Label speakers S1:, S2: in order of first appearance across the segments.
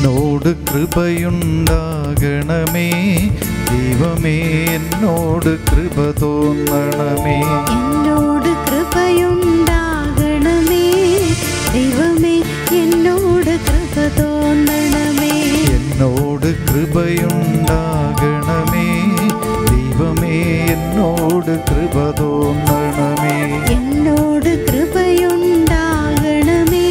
S1: എന്നോട് കൃപയുണ്ടാകണമേ ദൈവമേ, എന്നോട് കൃപ തോന്നണമേ.
S2: എന്നോട് കൃപയുണ്ടാകണമേ ദൈവമേ, എന്നോട് കൃപ തോന്നണമേ.
S1: എന്നോട് കൃപയുണ്ടാകണമേ ദൈവമേ, എന്നോട് കൃപ തോന്നണമേ.
S2: എന്നോട് കൃപയുണ്ടാകണമേ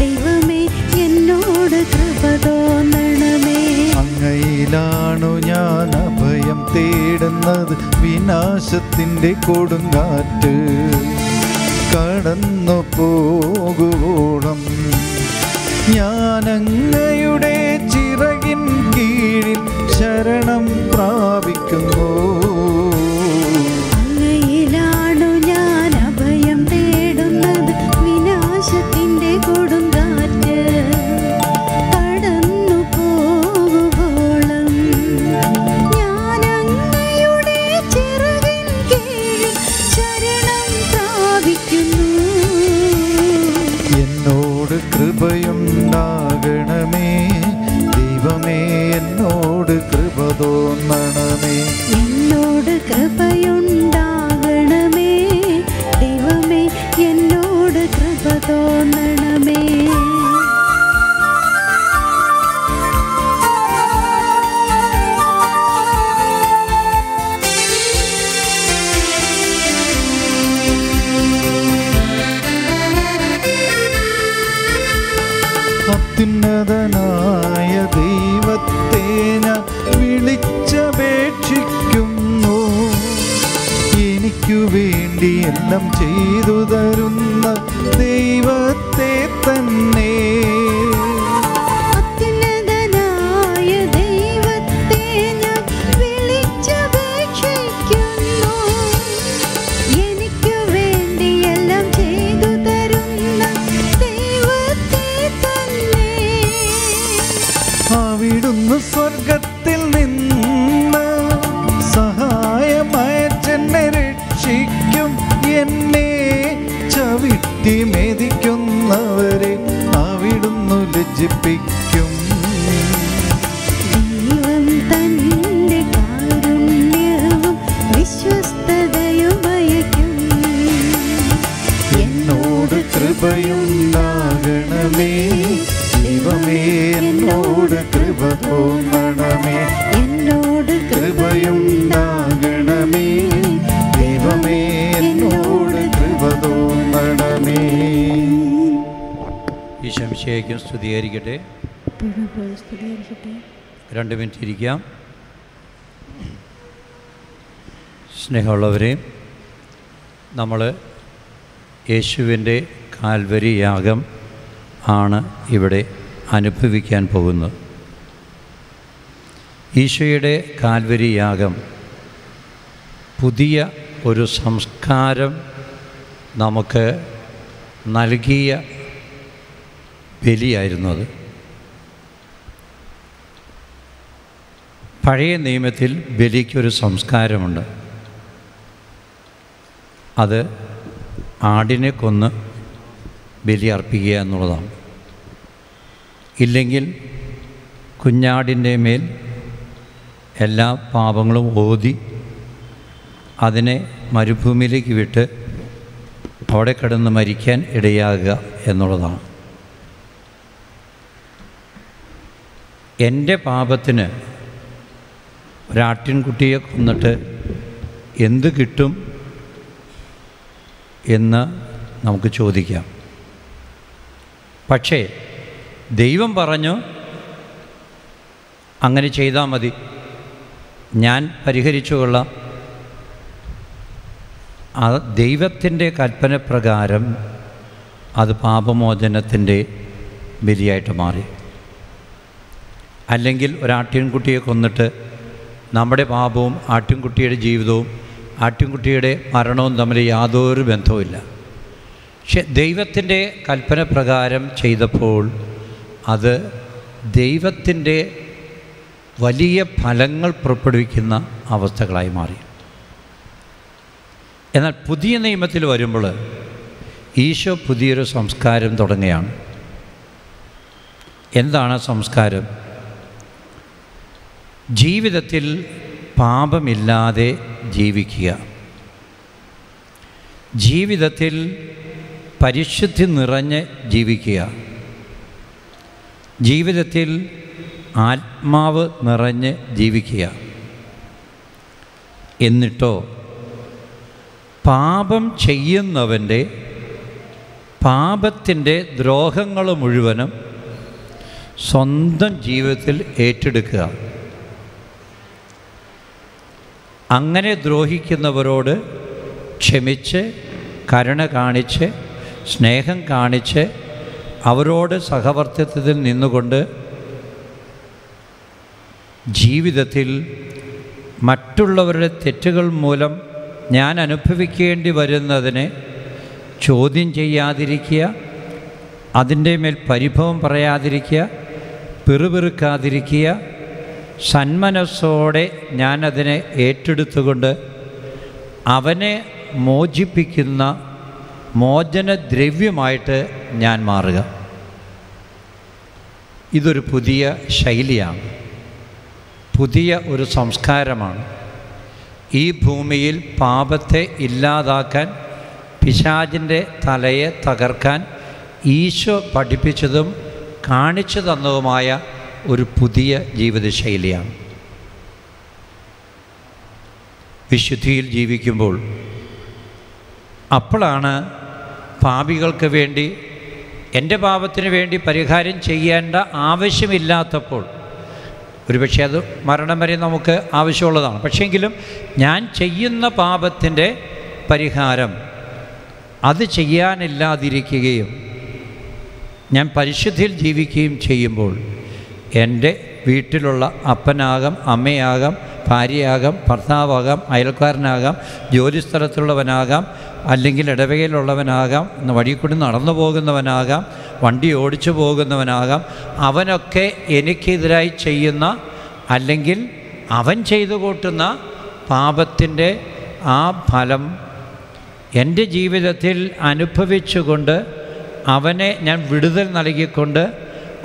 S2: ദൈവമേ, എന്നോട് കൃപ തോന്നണമേ.
S1: അങ്ങയിലാണു ഞാൻ അഭയം തേടുന്നത്, വിനാശത്തിൻ്റെ കൊടുങ്കാറ്റ് കടന്നു പോകുവോളം ഞാൻ അങ്ങയുടെ ചിറകിൻ കീഴിൽ ശരണം പ്രാപിക്കുന്നു.
S2: അങ്ങയിലാണു ഞാൻ അഭയം തേടുന്നത്, വിനാശത്തിൻ്റെ കൊടുങ്കാറ്റ് കടന്നു പോകുവോളം ഞാൻ അങ്ങയുടെ ചിറകിൻ കീഴിൽ ശരണം പ്രാപിക്കുന്നു.
S1: എന്നോട് കൃപയുണ്ടാകണമേ ദൈവമേ, എന്നോട് കൃപ തോന്നണമേ.
S2: എന്നോട് കൃപയുണ്ടാകണമേ ദൈവമേ, എന്നോട് കൃപ തോന്നണമേ.
S1: അത്യുന്നതനായ ദൈവത്തെ ഞാൻ വിളിച്ചപേക്ഷിക്കുന്നു. എനിക്കു വേണ്ടി എല്ലാം ചെയ്തു തരുന്ന ദൈവത്തെ തന്നെ.
S2: അത്യുന്നതനായ ദൈവത്തെ ഞാൻ വിളിച്ചപേക്ഷിക്കുന്നു. എനിക്കു വേണ്ടി എല്ലാം ചെയ്തു തരുന്ന ദൈവത്തെ തന്നെ.
S1: അവിടുന്ന് സ്വർഗത്തിൽ നിന്ന് സഹായമയച്ചെന്നെ രക്ഷിക്കും. എന്നെ ചവിട്ടി മെതിക്കുന്നവരെ അവിടുന്ന് ലജ്ജിപ്പിക്കും.
S2: ദൈവം തന്റെ കാരുണ്യവും വിശ്വസ്തതയും അയക്കും.
S1: എന്നോട് കൃപയുണ്ടാകണമേ ദൈവമേ, എന്നോട് കൃപ തോന്നണമേ.
S2: എന്നോട്
S1: കൃപയുണ്ടാകണമേ ദൈവമേ, എന്നോട് കൃപ തോന്നണമേ.
S3: ഈശോമിശിഹായ്ക്കും സ്തുതിയായിരിക്കട്ടെ. 2 മിനിറ്റ് ഇരിക്കാം. സ്നേഹമുള്ളവരെ, നമ്മൾ യേശുവിൻ്റെ കാൽവരി യാഗം ആണ് ഇവിടെ അനുഭവിക്കാൻ പോകുന്നത്. ഈശോയുടെ കാൽവരി യാഗം പുതിയ ഒരു സംസ്കാരം നമുക്ക് നൽകിയ ബലിയായിരുന്നു. അത് പഴയ നിയമത്തിൽ ബലിക്കൊരു സംസ്കാരമുണ്ട്. അത് ആടിനെ കൊന്ന് ബലി അർപ്പിക്കുക എന്നുള്ളതാണ്. ഇല്ലെങ്കിൽ കുഞ്ഞാടിൻ്റെ മേൽ എല്ലാ പാപങ്ങളും ഓതി അതിനെ മരുഭൂമിയിലേക്ക് വിട്ട് അവിടെ കിടന്ന് മരിക്കാൻ ഇടയാകുക എന്നുള്ളതാണ്. എൻ്റെ പാപത്തിന് ഒരാട്ടിൻകുട്ടിയെ കൊന്നിട്ട് എന്ത് കിട്ടും എന്ന് നമുക്ക് ചോദിക്കാം. പക്ഷേ ദൈവം പറഞ്ഞു, അങ്ങനെ ചെയ്താൽ മതി, ഞാൻ പരിഹരിച്ചുകൊള്ളാം. ആ ദൈവത്തിൻ്റെ കൽപ്പന പ്രകാരം അത് പാപമോചനത്തിൻ്റെ ബലിയായിട്ട് മാറി. അല്ലെങ്കിൽ ഒരാട്ടിൻകുട്ടിയെ കൊന്നിട്ട് നമ്മുടെ പാപവും ആട്ടിൻകുട്ടിയുടെ ജീവിതവും ആട്ടിൻകുട്ടിയുടെ മരണവും തമ്മിൽ യാതൊരു ബന്ധവുമില്ല. പക്ഷെ ദൈവത്തിൻ്റെ കൽപ്പന പ്രകാരം ചെയ്തപ്പോൾ അത് ദൈവത്തിൻ്റെ വലിയ ഫലങ്ങൾ പുറപ്പെടുവിക്കുന്ന അവസ്ഥകളായി മാറി. എന്നാൽ പുതിയ നിയമത്തിൽ വരുമ്പോൾ ഈശോ പുതിയൊരു സംസ്കാരം തുടങ്ങുകയാണ്. എന്താണ് സംസ്കാരം? ജീവിതത്തിൽ പാപമില്ലാതെ ജീവിക്കുക, ജീവിതത്തിൽ പരിശുദ്ധി നിറഞ്ഞ് ജീവിക്കുക, ജീവിതത്തിൽ ആത്മാവ് നിറഞ്ഞ് ജീവിക്കുക. എന്നിട്ടോ പാപം ചെയ്യുന്നവൻ്റെ പാപത്തിൻ്റെ ദ്രോഹങ്ങൾ മുഴുവനും സ്വന്തം ജീവിതത്തിൽ ഏറ്റെടുക്കുക. അങ്ങനെ ദ്രോഹിക്കുന്നവരോട് ക്ഷമിച്ച്, കരുണ കാണിച്ച്, സ്നേഹം കാണിച്ച്, അവരോട് സഹവർത്തിത്വത്തിൽ നിന്നുകൊണ്ട് ജീവിതത്തിൽ മറ്റുള്ളവരുടെ തെറ്റുകൾ മൂലം ഞാൻ അനുഭവിക്കേണ്ടി വരുന്നതിനെ ചോദ്യം ചെയ്യാതിരിക്കുക, അതിൻ്റെ മേൽ പരിഭവം പറയാതിരിക്കുക, പിറുപിറുക്കാതിരിക്കുക, സന്മനസ്സോടെ ഞാനതിനെ ഏറ്റെടുത്തുകൊണ്ട് അവനെ മോചിപ്പിക്കുന്ന മോചനദ്രവ്യമായിട്ട് ഞാൻ മാറുക. ഇതൊരു പുതിയ ശൈലിയാണ്, പുതിയ ഒരു സംസ്കാരമാണ്. ഈ ഭൂമിയിൽ പാപത്തെ ഇല്ലാതാക്കാൻ, പിശാചിൻ്റെ തലയെ തകർക്കാൻ ഈശോ പഠിപ്പിച്ചതും കാണിച്ചു തന്നതുമായ ഒരു പുതിയ ജീവിതശൈലിയാണ്. വിശുദ്ധിയിൽ ജീവിക്കുമ്പോൾ അപ്പോഴാണ് പാപികൾക്ക് വേണ്ടി, എൻ്റെ പാപത്തിന് വേണ്ടി പരിഹാരം ചെയ്യേണ്ട ആവശ്യമില്ലാത്തപ്പോൾ, ഒരുപക്ഷെ അത് മരണം വരെ നമുക്ക് ആവശ്യമുള്ളതാണ്, പക്ഷേങ്കിലും ഞാൻ ചെയ്യുന്ന പാപത്തിൻ്റെ പരിഹാരം അത് ചെയ്യാനില്ലാതിരിക്കുകയും ഞാൻ പരിശുദ്ധിയിൽ ജീവിക്കുകയും ചെയ്യുമ്പോൾ എൻ്റെ വീട്ടിലുള്ള അപ്പനാകാം, അമ്മയാകാം, ഭാര്യയാകാം, ഭർത്താവാകാം, അയൽക്കാരനാകാം, ജോലിസ്ഥലത്തുള്ളവനാകാം, അല്ലെങ്കിൽ ഇടവകയിലുള്ളവനാകാം, വഴി കൂടി നടന്നു പോകുന്നവനാകാം, വണ്ടി ഓടിച്ചു പോകുന്നവനാകാം, അവനൊക്കെ എനിക്കെതിരായി ചെയ്യുന്ന അല്ലെങ്കിൽ അവൻ ചെയ്തു കൂട്ടുന്ന പാപത്തിൻ്റെ ആ ഫലം എൻ്റെ ജീവിതത്തിൽ അനുഭവിച്ചുകൊണ്ട് അവനെ ഞാൻ വിടുതൽ നൽകിക്കൊണ്ട്,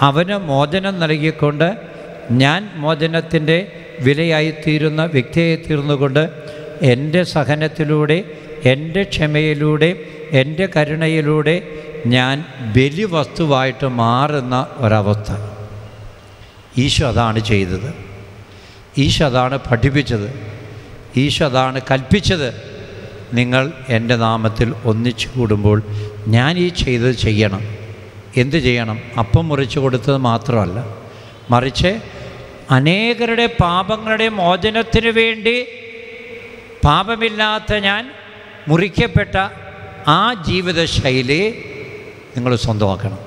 S3: അവന് മോചനം നൽകിക്കൊണ്ട്, ഞാൻ മോചനത്തിൻ്റെ വിലയായിത്തീരുന്ന വ്യക്തിയായിത്തീർന്നുകൊണ്ട് എൻ്റെ സഹനത്തിലൂടെ, എൻ്റെ ക്ഷമയിലൂടെ, എൻ്റെ കരുണയിലൂടെ ഞാൻ ബലിവസ്തുവായിട്ട് മാറുന്ന ഒരവസ്ഥ. ഈശോ അതാണ് ചെയ്തത്, ഈശോ അതാണ് പഠിപ്പിച്ചത്, ഈശോ അതാണ് കൽപ്പിച്ചത്. നിങ്ങൾ എൻ്റെ നാമത്തിൽ ഒന്നിച്ചു കൂടുമ്പോൾ ഞാൻ ഈ ചെയ്തത് ചെയ്യണം. എന്ത് ചെയ്യണം? അപ്പം മുറിച്ച് കൊടുത്തത് മാത്രമല്ല, മറിച്ച് അനേകരുടെ പാപങ്ങളുടെ മോചനത്തിന് വേണ്ടി പാപമില്ലാത്ത ഞാൻ മുറിക്കപ്പെട്ട ആ ജീവിതശൈലി നിങ്ങൾ സ്വന്തമാക്കണം.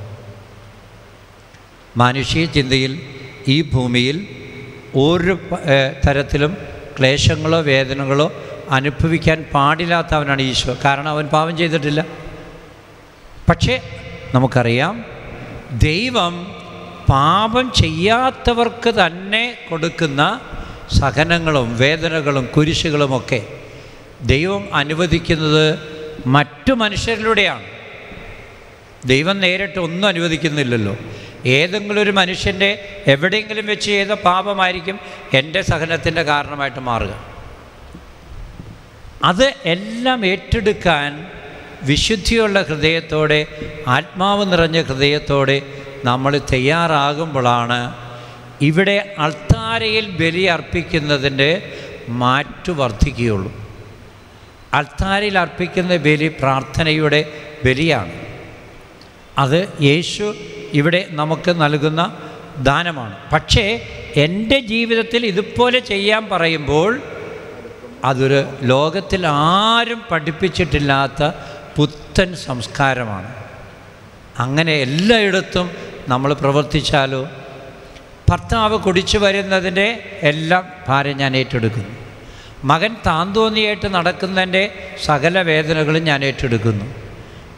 S3: മാനുഷിക ചിന്തയിൽ ഈ ഭൂമിയിൽ ഒരു തരത്തിലും ക്ലേശങ്ങളോ വേദനകളോ അനുഭവിക്കാൻ പാടില്ലാത്തവനാണ് ഈശോ. കാരണം അവൻ പാപം ചെയ്തിട്ടില്ല. പക്ഷേ നമുക്കറിയാം, ദൈവം പാപം ചെയ്യാത്തവർക്ക് തന്നെ കൊടുക്കുന്ന സഹനങ്ങളും വേദനകളും കുരിശുകളുമൊക്കെ ദൈവം അനുവദിക്കുന്നത് മറ്റു മനുഷ്യരിലൂടെയാണ്. ദൈവം നേരിട്ട് ഒന്നും അനുവദിക്കുന്നില്ലല്ലോ. ഏതെങ്കിലും ഒരു മനുഷ്യൻ്റെ എവിടെയെങ്കിലും വെച്ച് ചെയ്ത പാപമായിരിക്കും എൻ്റെ സഹനത്തിൻ്റെ കാരണമായിട്ട് മാറുക. അത് എല്ലാം ഏറ്റെടുക്കാൻ വിശുദ്ധിയുള്ള ഹൃദയത്തോടെ, ആത്മാവ് നിറഞ്ഞ ഹൃദയത്തോടെ നമ്മൾ തയ്യാറാകുമ്പോഴാണ് ഇവിടെ അൾത്താരയിൽ ബലി അർപ്പിക്കുന്നതിൻ്റെ മാറ്റു വർദ്ധിക്കുകയുള്ളൂ. അൾത്താരയിൽ അർപ്പിക്കുന്ന ബലി പ്രാർത്ഥനയുടെ ബലിയാണ്. അത് യേശു ഇവിടെ നമുക്ക് നൽകുന്ന ദാനമാണ്. പക്ഷേ എൻ്റെ ജീവിതത്തിൽ ഇതുപോലെ ചെയ്യാൻ പറയുമ്പോൾ അതൊരു ലോകത്തിൽ ആരും പഠിപ്പിച്ചിട്ടില്ലാത്ത പുത്തൻ സംസ്കാരമാണ്. അങ്ങനെ എല്ലായിടത്തും നമ്മൾ പ്രവർത്തിച്ചാലോ, ഭർത്താവ് കുടിച്ചു വരുന്നതിൻ്റെ എല്ലാം ഭാരം ഞാൻ ഏറ്റെടുക്കുന്നു, മകൻ താന്തോന്നിയായിട്ട് നടക്കുന്നതിൻ്റെ സകല വേദനകളും ഞാൻ ഏറ്റെടുക്കുന്നു,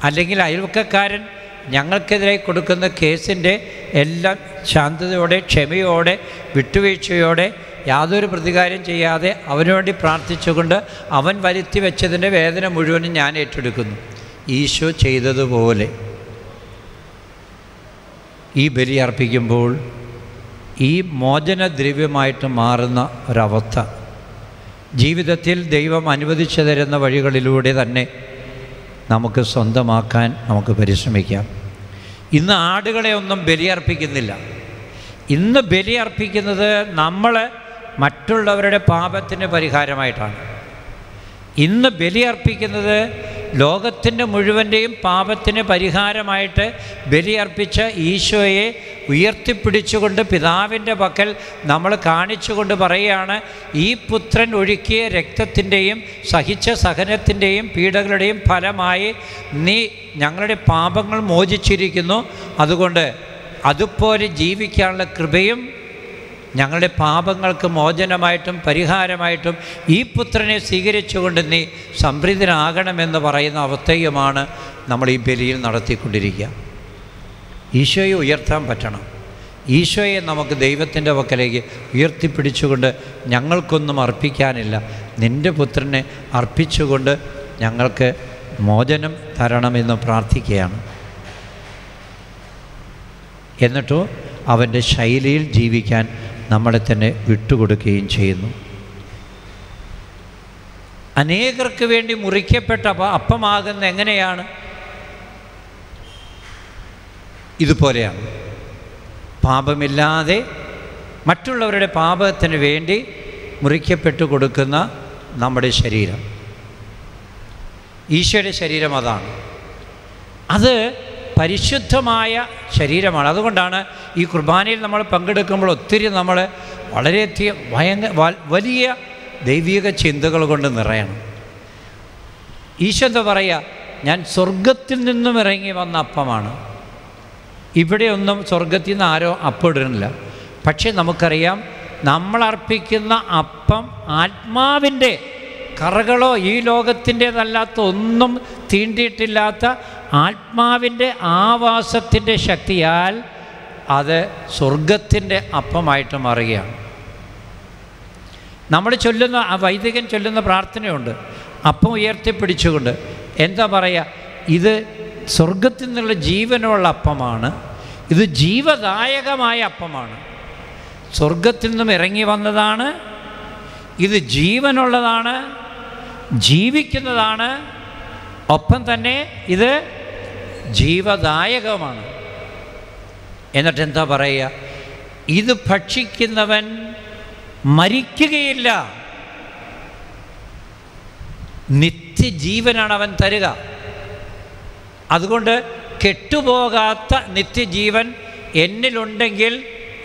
S3: അല്ലെങ്കിൽ അയൽവക്കക്കാരൻ ഞങ്ങൾക്കെതിരെ കൊടുക്കുന്ന കേസിൻ്റെ എല്ലാം ശാന്തതയോടെ, ക്ഷമയോടെ, വിട്ടുവീഴ്ചയോടെ, യാതൊരു പ്രതികാരം ചെയ്യാതെ അവന് വേണ്ടി പ്രാർത്ഥിച്ചുകൊണ്ട് അവൻ വരുത്തി വെച്ചതിൻ്റെ വേദന മുഴുവനും ഞാൻ ഏറ്റെടുക്കുന്നു. ഈശോ ചെയ്തതുപോലെ ഈ ബലി അർപ്പിക്കുമ്പോൾ ഈ മോചനദ്രവ്യമായിട്ട് മാറുന്ന ഒരവസ്ഥ ജീവിതത്തിൽ ദൈവം അനുവദിച്ചു തരുന്ന വഴികളിലൂടെ തന്നെ നമുക്ക് സ്വന്തമാക്കാൻ നമുക്ക് പരിശ്രമിക്കാം. ഇന്ന് ആടുകളെ ഒന്നും ബലിയർപ്പിക്കുന്നില്ല. ഇന്ന് ബലിയർപ്പിക്കുന്നത് നമ്മൾ മറ്റുള്ളവരുടെ പാപത്തിന് പരിഹാരമായിട്ടാണ്. ഇന്ന് ബലിയർപ്പിക്കുന്നത് ലോകത്തിൻ്റെ മുഴുവൻ്റെയും പാപത്തിന് പരിഹാരമായിട്ട് ബലിയർപ്പിച്ച ഈശോയെ ഉയർത്തിപ്പിടിച്ചുകൊണ്ട് പിതാവിൻ്റെ പക്കൽ നമ്മൾ കാണിച്ചുകൊണ്ട് പറയുകയാണ്, ഈ പുത്രൻ ഒഴുക്കിയ രക്തത്തിൻ്റെയും സഹിച്ച സഹനത്തിൻ്റെയും പീഡകളുടെയും ഫലമായി നീ ഞങ്ങളുടെ പാപങ്ങൾ മോചിച്ചിരിക്കുന്നു. അതുകൊണ്ട് അതുപോലെ ജീവിക്കാനുള്ള കൃപയും ഞങ്ങളുടെ പാപങ്ങൾക്ക് മോചനമായിട്ടും പരിഹാരമായിട്ടും ഈ പുത്രനെ സ്വീകരിച്ചുകൊണ്ട് നീ സംപ്രീതനാകണമെന്ന് പറയുന്ന അവസ്ഥയുമാണ് നമ്മൾ ഈ ബലിയിൽ നടത്തിക്കൊണ്ടിരിക്കുക. ഈശോയെ ഉയർത്താൻ പറ്റണം. ഈശോയെ നമുക്ക് ദൈവത്തിൻ്റെ പക്കലേക്ക് ഉയർത്തിപ്പിടിച്ചുകൊണ്ട് ഞങ്ങൾക്കൊന്നും അർപ്പിക്കാനില്ല, നിൻ്റെ പുത്രനെ അർപ്പിച്ചുകൊണ്ട് ഞങ്ങൾക്ക് മോചനം തരണമെന്ന് പ്രാർത്ഥിക്കുകയാണ്. എന്നിട്ടോ അവൻ്റെ ശൈലിയിൽ ജീവിക്കാൻ നമ്മളെ തന്നെ വിട്ടുകൊടുക്കുകയും ചെയ്യുന്നു. അനേകർക്ക് വേണ്ടി മുറിക്കപ്പെട്ട അപ്പമാകുന്ന എങ്ങനെയാണ്? ഇതുപോലെയാണ്. പാപമില്ലാതെ മറ്റുള്ളവരുടെ പാപത്തിന് വേണ്ടി മുറിക്കപ്പെട്ടു കൊടുക്കുന്ന നമ്മുടെ ശരീരം, ഈശോയുടെ ശരീരം അതാണ്. അത് പരിശുദ്ധമായ ശരീരമാണ്. അതുകൊണ്ടാണ് ഈ കുർബാനയിൽ നമ്മൾ പങ്കെടുക്കുമ്പോൾ ഒത്തിരി നമ്മൾ വളരെയധികം വലിയ ദൈവിക ചിന്തകൾ കൊണ്ട് നിറയണം. ഈശോ എന്താ പറയുക? ഞാൻ സ്വർഗത്തിൽ നിന്നും ഇറങ്ങി വന്ന അപ്പമാണ്. ഇവിടെയൊന്നും സ്വർഗത്തിൽ നിന്ന് ആരോ അപ്പം ഇടുന്നില്ല. പക്ഷേ നമുക്കറിയാം, നമ്മളർപ്പിക്കുന്ന അപ്പം ആത്മാവിൻ്റെ കറകളോ ഈ ലോകത്തിൻ്റേതല്ലാത്ത ഒന്നും തീണ്ടിയിട്ടില്ലാത്ത ആത്മാവിൻ്റെ ആവാസത്തിൻ്റെ ശക്തിയാൽ അത് സ്വർഗത്തിൻ്റെ അപ്പമായിട്ട് മാറുകയാണ്. നമ്മൾ ചൊല്ലുന്ന ആ വൈദികൻ ചൊല്ലുന്ന പ്രാർത്ഥനയുണ്ട്, അപ്പം ഉയർത്തിപ്പിടിച്ചുകൊണ്ട്. എന്താ പറയുക? ഇത് സ്വർഗത്തിൽ നിന്നുള്ള ജീവനുള്ള അപ്പമാണ്, ഇത് ജീവദായകമായ അപ്പമാണ്, സ്വർഗത്തിൽ നിന്നും ഇറങ്ങി വന്നതാണ്, ഇത് ജീവനുള്ളതാണ്, ജീവിക്കുന്നതാണ്, ഒപ്പം തന്നെ ഇത് ജീവദായകമാണ്. എന്നിട്ട് എന്താ പറയുക? ഇത് ഭക്ഷിക്കുന്നവൻ മരിക്കുകയില്ല, നിത്യജീവനാണ് അവൻ തരിക. അതുകൊണ്ട് കെട്ടുപോകാത്ത നിത്യജീവൻ എന്നിലുണ്ടെങ്കിൽ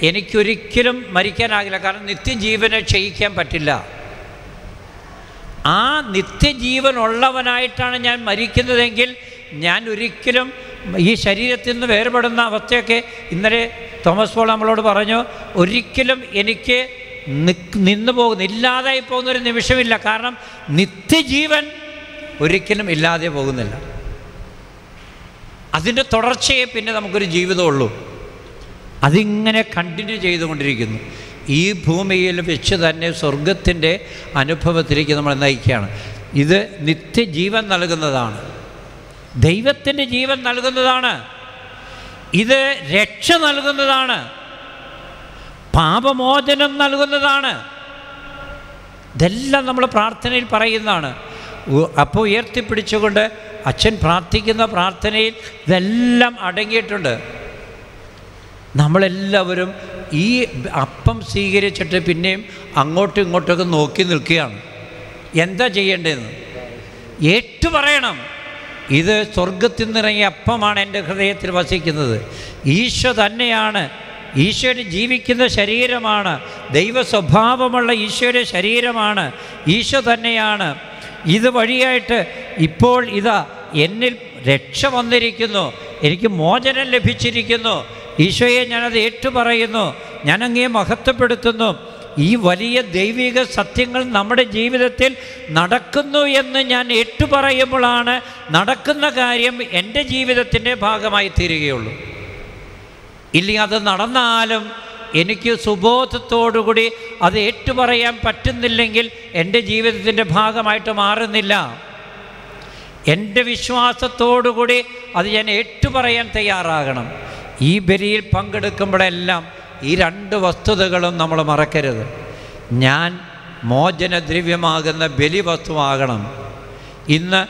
S3: എനിക്കൊരിക്കലും മരിക്കാനാകില്ല. കാരണം നിത്യജീവനെ ക്ഷയിക്കാൻ പറ്റില്ല. ആ നിത്യജീവനുള്ളവനായിട്ടാണ് ഞാൻ മരിക്കുന്നതെങ്കിൽ ഞാൻ ഒരിക്കലും ഈ ശരീരത്തിൽ നിന്ന് വേർപെടുന്ന അവസ്ഥയൊക്കെ ഇന്നലെ തോമസ് പോൾ നമ്മളോട് പറഞ്ഞു, ഒരിക്കലും എനിക്ക് നിന്നു പോകുന്ന ഇല്ലാതായി പോകുന്നൊരു നിമിഷമില്ല. കാരണം നിത്യജീവൻ ഒരിക്കലും ഇല്ലാതെ പോകുന്നില്ല. അതിൻ്റെ തുടർച്ചയെ പിന്നെ നമുക്കൊരു ജീവിതമുള്ളൂ. അതിങ്ങനെ കണ്ടിന്യൂ ചെയ്തുകൊണ്ടിരിക്കുന്നു. ഈ ഭൂമിയിൽ വെച്ച് തന്നെ സ്വർഗത്തിൻ്റെ അനുഭവത്തിലേക്ക് നമ്മൾ നയിക്കുകയാണ്. ഇത് നിത്യജീവൻ നൽകുന്നതാണ്, ദൈവത്തിൻ്റെ ജീവൻ നൽകുന്നതാണ്, ഇത് രക്ഷ നൽകുന്നതാണ്, പാപമോചനം നൽകുന്നതാണ്. ഇതെല്ലാം നമ്മൾ പ്രാർത്ഥനയിൽ പറയുന്നതാണ്. അപ്പോൾ ഉയർത്തിപ്പിടിച്ചുകൊണ്ട് അച്ഛൻ പ്രാർത്ഥിക്കുന്ന പ്രാർത്ഥനയിൽ ഇതെല്ലാം അടങ്ങിയിട്ടുണ്ട്. നമ്മളെല്ലാവരും ഈ അപ്പം സ്വീകരിച്ചിട്ട് പിന്നെയും അങ്ങോട്ടും ഇങ്ങോട്ടൊക്കെ നോക്കി നിൽക്കുകയാണ്. എന്താ ചെയ്യേണ്ടതെന്ന് ഏറ്റുപറയണം. ഇത് സ്വർഗത്തിൽ നിന്നിറങ്ങിയ അപ്പമാണ് എൻ്റെ ഹൃദയത്തിൽ വസിക്കുന്നത്, ഈശോ തന്നെയാണ്, ഈശോയുടെ ജീവിക്കുന്ന ശരീരമാണ്, ദൈവ സ്വഭാവമുള്ള ഈശോയുടെ ശരീരമാണ്, ഈശോ തന്നെയാണ്. ഇത് വഴിയായിട്ട് ഇപ്പോൾ ഇതാ എന്നിൽ രക്ഷ വന്നിരിക്കുന്നു, എനിക്ക് മോചനം ലഭിച്ചിരിക്കുന്നു. ഈശോയെ ഞാനത് ഏറ്റുപറയുന്നു, ഞാൻ അങ്ങയെ മഹത്വപ്പെടുത്തുന്നു. ഈ വലിയ ദൈവിക സത്യങ്ങൾ നമ്മുടെ ജീവിതത്തിൽ നടക്കുന്നു എന്ന് ഞാൻ ഏറ്റുപറയുമ്പോഴാണ് നടക്കുന്ന കാര്യം എൻ്റെ ജീവിതത്തിൻ്റെ ഭാഗമായി തീരുകയുള്ളൂ. ഇല്ലെങ്കിൽ അത് നടന്നാലും എനിക്ക് സുബോധത്തോടുകൂടി അത് ഏറ്റുപറയാൻ പറ്റുന്നില്ലെങ്കിൽ എൻ്റെ ജീവിതത്തിൻ്റെ ഭാഗമായിട്ട് മാറുന്നില്ല. എൻ്റെ വിശ്വാസത്തോടുകൂടി അത് ഞാൻ ഏറ്റുപറയാൻ തയ്യാറാകണം. ഈ ബലിയിൽ പങ്കെടുക്കുമ്പോഴെല്ലാം ഈ രണ്ട് വസ്തുതകളും നമ്മൾ മറക്കരുത്. ഞാൻ മോചനദ്രവ്യമാകുന്ന ബലിവസ്തുവാകണം. ഇന്ന്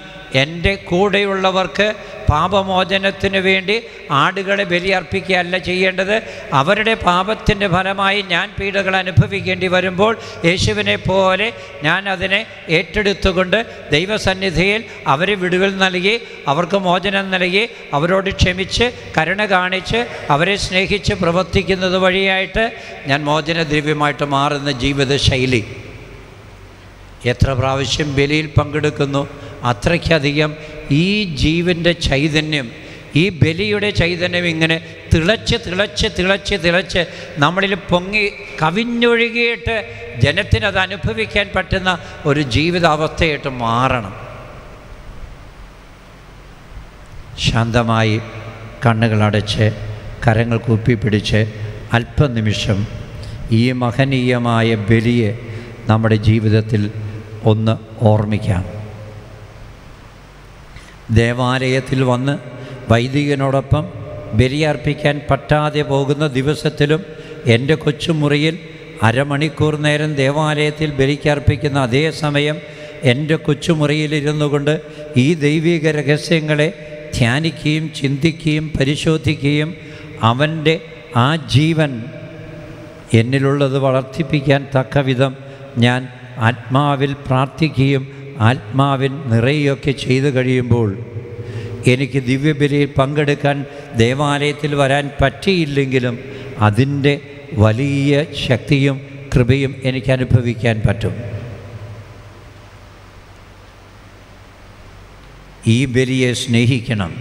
S3: എൻ്റെ കൂടെയുള്ളവർക്ക് പാപമോചനത്തിന് വേണ്ടി ആടുകളെ ബലിയർപ്പിക്കുകയല്ല ചെയ്യേണ്ടത്. അവരുടെ പാപത്തിൻ്റെ ഫലമായി ഞാൻ പീഡകൾ അനുഭവിക്കേണ്ടി വരുമ്പോൾ യേശുവിനെ പോലെ ഞാൻ അതിനെ ഏറ്റെടുത്തുകൊണ്ട് ദൈവസന്നിധിയിൽ അവരെ വിടുതൽ നൽകി, അവർക്ക് മോചനം നൽകി, അവരോട് ക്ഷമിച്ച് കരുണ കാണിച്ച് അവരെ സ്നേഹിച്ച് പ്രവർത്തിക്കുന്നത് വഴിയായിട്ട് ഞാൻ മോചനദ്രവ്യമായിട്ട് മാറുന്ന ജീവിതശൈലി. എത്ര പ്രാവശ്യം ബലിയിൽ പങ്കെടുക്കുന്നു അത്രയ്ക്കധികം ഈ ജീവൻ്റെ ചൈതന്യം, ഈ ബലിയുടെ ചൈതന്യം ഇങ്ങനെ തിളച്ച് തിളച്ച് തിളച്ച് തിളച്ച് നമ്മളിൽ പൊങ്ങി കവിഞ്ഞൊഴുകിയിട്ട് ജനത്തിനത് അനുഭവിക്കാൻ പറ്റുന്ന ഒരു ജീവിതാവസ്ഥയായിട്ട് മാറണം. ശാന്തമായി കണ്ണുകളടച്ച് കരങ്ങൾ കൂപ്പിപ്പിടിച്ച് അല്പനിമിഷം ഈ മഹനീയമായ ബലിയെ നമ്മുടെ ജീവിതത്തിൽ ഒന്ന് ഓർമ്മിക്കാം. ദേവാലയത്തിൽ വന്ന് വൈദികനോടൊപ്പം ബലിയർപ്പിക്കാൻ പറ്റാതെ പോകുന്ന ദിവസത്തിലും എൻ്റെ കൊച്ചുമുറിയിൽ അരമണിക്കൂർ നേരം ദേവാലയത്തിൽ ബലിക്കർപ്പിക്കുന്ന അതേ സമയം എൻ്റെ കൊച്ചുമുറിയിലിരുന്നു കൊണ്ട് ഈ ദൈവിക രഹസ്യങ്ങളെ ധ്യാനിക്കുകയും ചിന്തിക്കുകയും പരിശോധിക്കുകയും അവൻ്റെ ആ ജീവൻ എന്നിലുള്ളത് വളർത്തിപ്പിക്കാൻ തക്കവിധം ഞാൻ ആത്മാവിൽ പ്രാർത്ഥിക്കുകയും ആത്മാവിൻ നിറയുകയൊക്കെ ചെയ്തു കഴിയുമ്പോൾ എനിക്ക് ദിവ്യബലിയിൽ പങ്കെടുക്കാൻ ദേവാലയത്തിൽ വരാൻ പറ്റിയില്ലെങ്കിലും അതിൻ്റെ വലിയ ശക്തിയും കൃപയും എനിക്ക് അനുഭവിക്കാൻ പറ്റും. ഈ ബലിയെ സ്നേഹിക്കണം.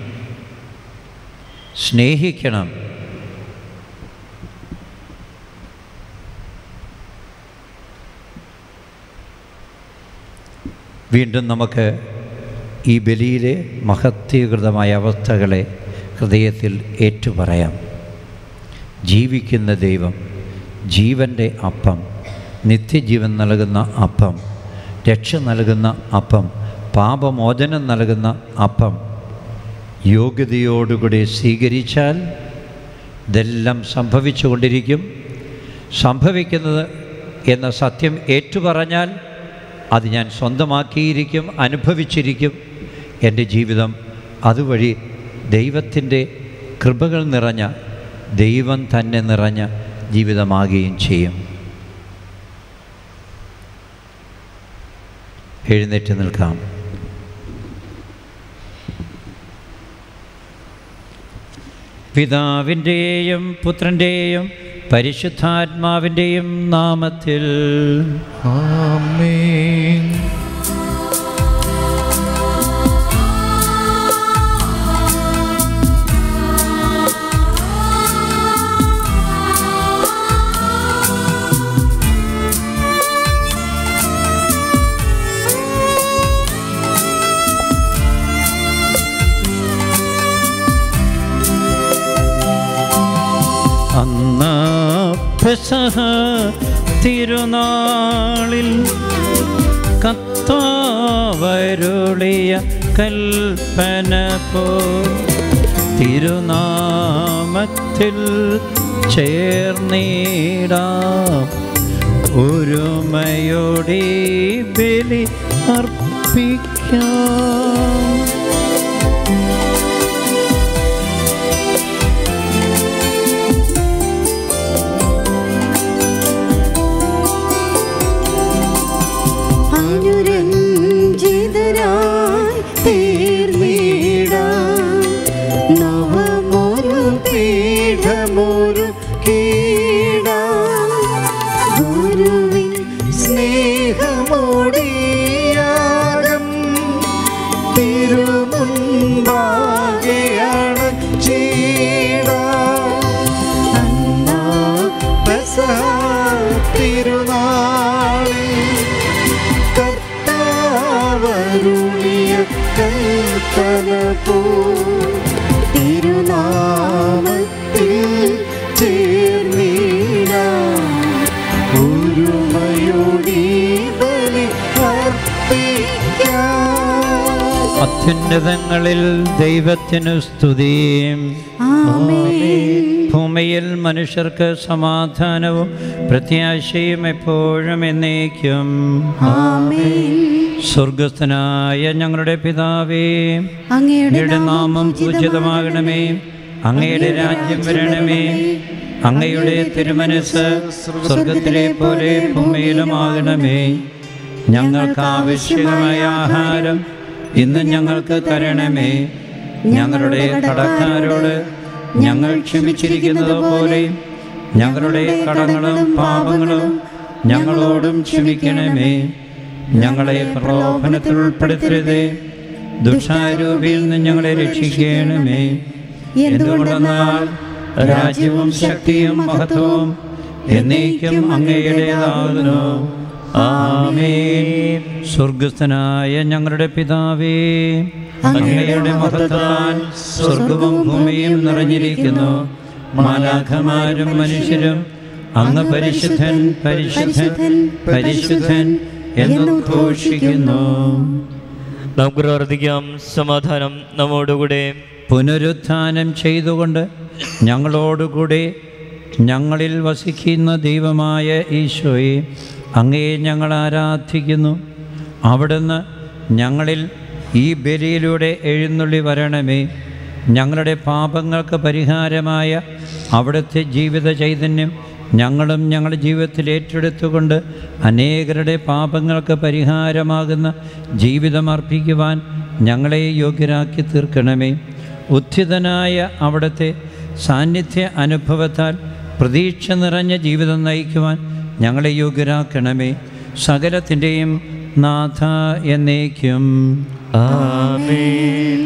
S3: വീണ്ടും നമുക്ക് ഈ ബലിയിലെ മഹത്വീകൃതമായ അവസ്ഥകളെ ഹൃദയത്തിൽ ഏറ്റുപറയാം. ജീവിക്കുന്ന ദൈവം, ജീവൻ്റെ അപ്പം, നിത്യജീവൻ നൽകുന്ന അപ്പം, രക്ഷ നൽകുന്ന അപ്പം, പാപമോചനം നൽകുന്ന അപ്പം യോഗ്യതയോടുകൂടി സ്വീകരിച്ചാൽ ഇതെല്ലാം സംഭവിച്ചുകൊണ്ടിരിക്കും. സംഭവിക്കുന്നത് എന്ന സത്യം ഏറ്റുപറഞ്ഞാൽ അത് ഞാൻ സ്വന്തമാക്കിയിരിക്കും, അനുഭവിച്ചിരിക്കും. എൻ്റെ ജീവിതം അതുവഴി ദൈവത്തിൻ്റെ കൃപകൾ നിറഞ്ഞ, ദൈവം തന്നെ നിറഞ്ഞ ജീവിതമാകുകയും ചെയ്യും. എഴുന്നേറ്റ് നിൽക്കാം. പിതാവിൻ്റെയും പുത്രൻ്റെയും പരിശുദ്ധാത്മാവിൻ്റെയും നാമത്തിൽ
S1: ആമേൻ.
S3: പെസഹ തിരുനാളിൽ കർത്താവരുളിയ കൽപ്പന പോ തിരുനാമത്തിൽ ചേർന്നിടാം, ഒരുമയോടെ ബലി അർപ്പിക്കാം.
S1: തിരുനാമത്തിൽ ചേർന്നിടാം, ഒരുമയോടെ ബലി അർപ്പിക്കാം.
S3: അത്യുന്നതങ്ങളിൽ ദൈവത്തിനു സ്തുതി. ഭൂമിയിൽ മനുഷ്യർക്ക് സമാധാനവും പ്രത്യാശയും എപ്പോഴും എന്നേക്കും. സ്വർഗസ്ഥനായ ഞങ്ങളുടെ പിതാവേ, അങ്ങയുടെ നാമം പൂജിതമാകണമേ. അങ്ങയുടെ രാജ്യം വരണമേ. അങ്ങയുടെ തിരുമനസ്സ് സ്വർഗത്തിലെ പോലെ ഭൂമിയിലുമാകണമേ. ഞങ്ങൾക്ക് ആവശ്യമായ ആഹാരം ഇന്ന് ഞങ്ങൾക്ക് തരണമേ. ഞങ്ങളുടെ കടക്കാരോട് ഞങ്ങൾ ക്ഷമിച്ചിരിക്കുന്നത് പോലെ ഞങ്ങളുടെ കടങ്ങളും പാപങ്ങളും ഞങ്ങളോടും ക്ഷമിക്കണമേ. ഞങ്ങളെ പ്രലോഭനത്തിൽ ഉൾപ്പെടുത്തരുതേ, ദുഷ്ടാരൂപിയിൽ നിന്ന് ഞങ്ങളെ രക്ഷിക്കണമേ. എന്തുകൊണ്ടെന്നാൽ രാജ്യവും ശക്തിയും മഹത്വവും എന്നേക്കും അങ്ങയുടേതാകുന്നു. ആമേൻ. സ്വർഗസ്ഥനായ ഞങ്ങളുടെ പിതാവേ, അങ്ങയുടെ മഹത്വത്താൽ സ്വർഗവും ഭൂമിയും നിറഞ്ഞിരിക്കുന്നു. മാലാഖമാരും മനുഷ്യരും അങ്ങ് പരിശുദ്ധൻ പരിശുദ്ധൻ പരിശുദ്ധൻ എന്ന് ഘോഷിക്കുന്നു.
S4: നമുക്ക് പ്രാർത്ഥിക്കാം. സമാധാനം നമ്മോടുകൂടെ.
S3: പുനരുത്ഥാനം ചെയ്തുകൊണ്ട് ഞങ്ങളോടുകൂടെ ഞങ്ങളിൽ വസിക്കുന്ന ദൈവമായ ഈശോയെ, അങ്ങയെ ഞങ്ങൾ ആരാധിക്കുന്നു. അവിടുന്ന് ഞങ്ങളിൽ ഈ ബലിയിലൂടെ എഴുന്നള്ളി വരണമേ. ഞങ്ങളുടെ പാപങ്ങൾക്ക് പരിഹാരമായ അവിടുത്തെ ജീവിത ചൈതന്യം ഞങ്ങളും ഞങ്ങളുടെ ജീവിതത്തിൽ ഏറ്റെടുത്തുകൊണ്ട് അനേകരുടെ പാപങ്ങൾക്ക് പരിഹാരമാകുന്ന ജീവിതം അർപ്പിക്കുവാൻ ഞങ്ങളെ യോഗ്യരാക്കി തീർക്കണമേ. ഉത്ഥിതനായ അവിടുത്തെ സാന്നിധ്യ അനുഭവത്താൽ പ്രതീക്ഷ നിറഞ്ഞ ജീവിതം നയിക്കുവാൻ ഞങ്ങളെ യോഗ്യരാക്കണമേ. സകലത്തിൻ്റെയും നാഥ എന്നേക്കും.
S4: ആമേൻ.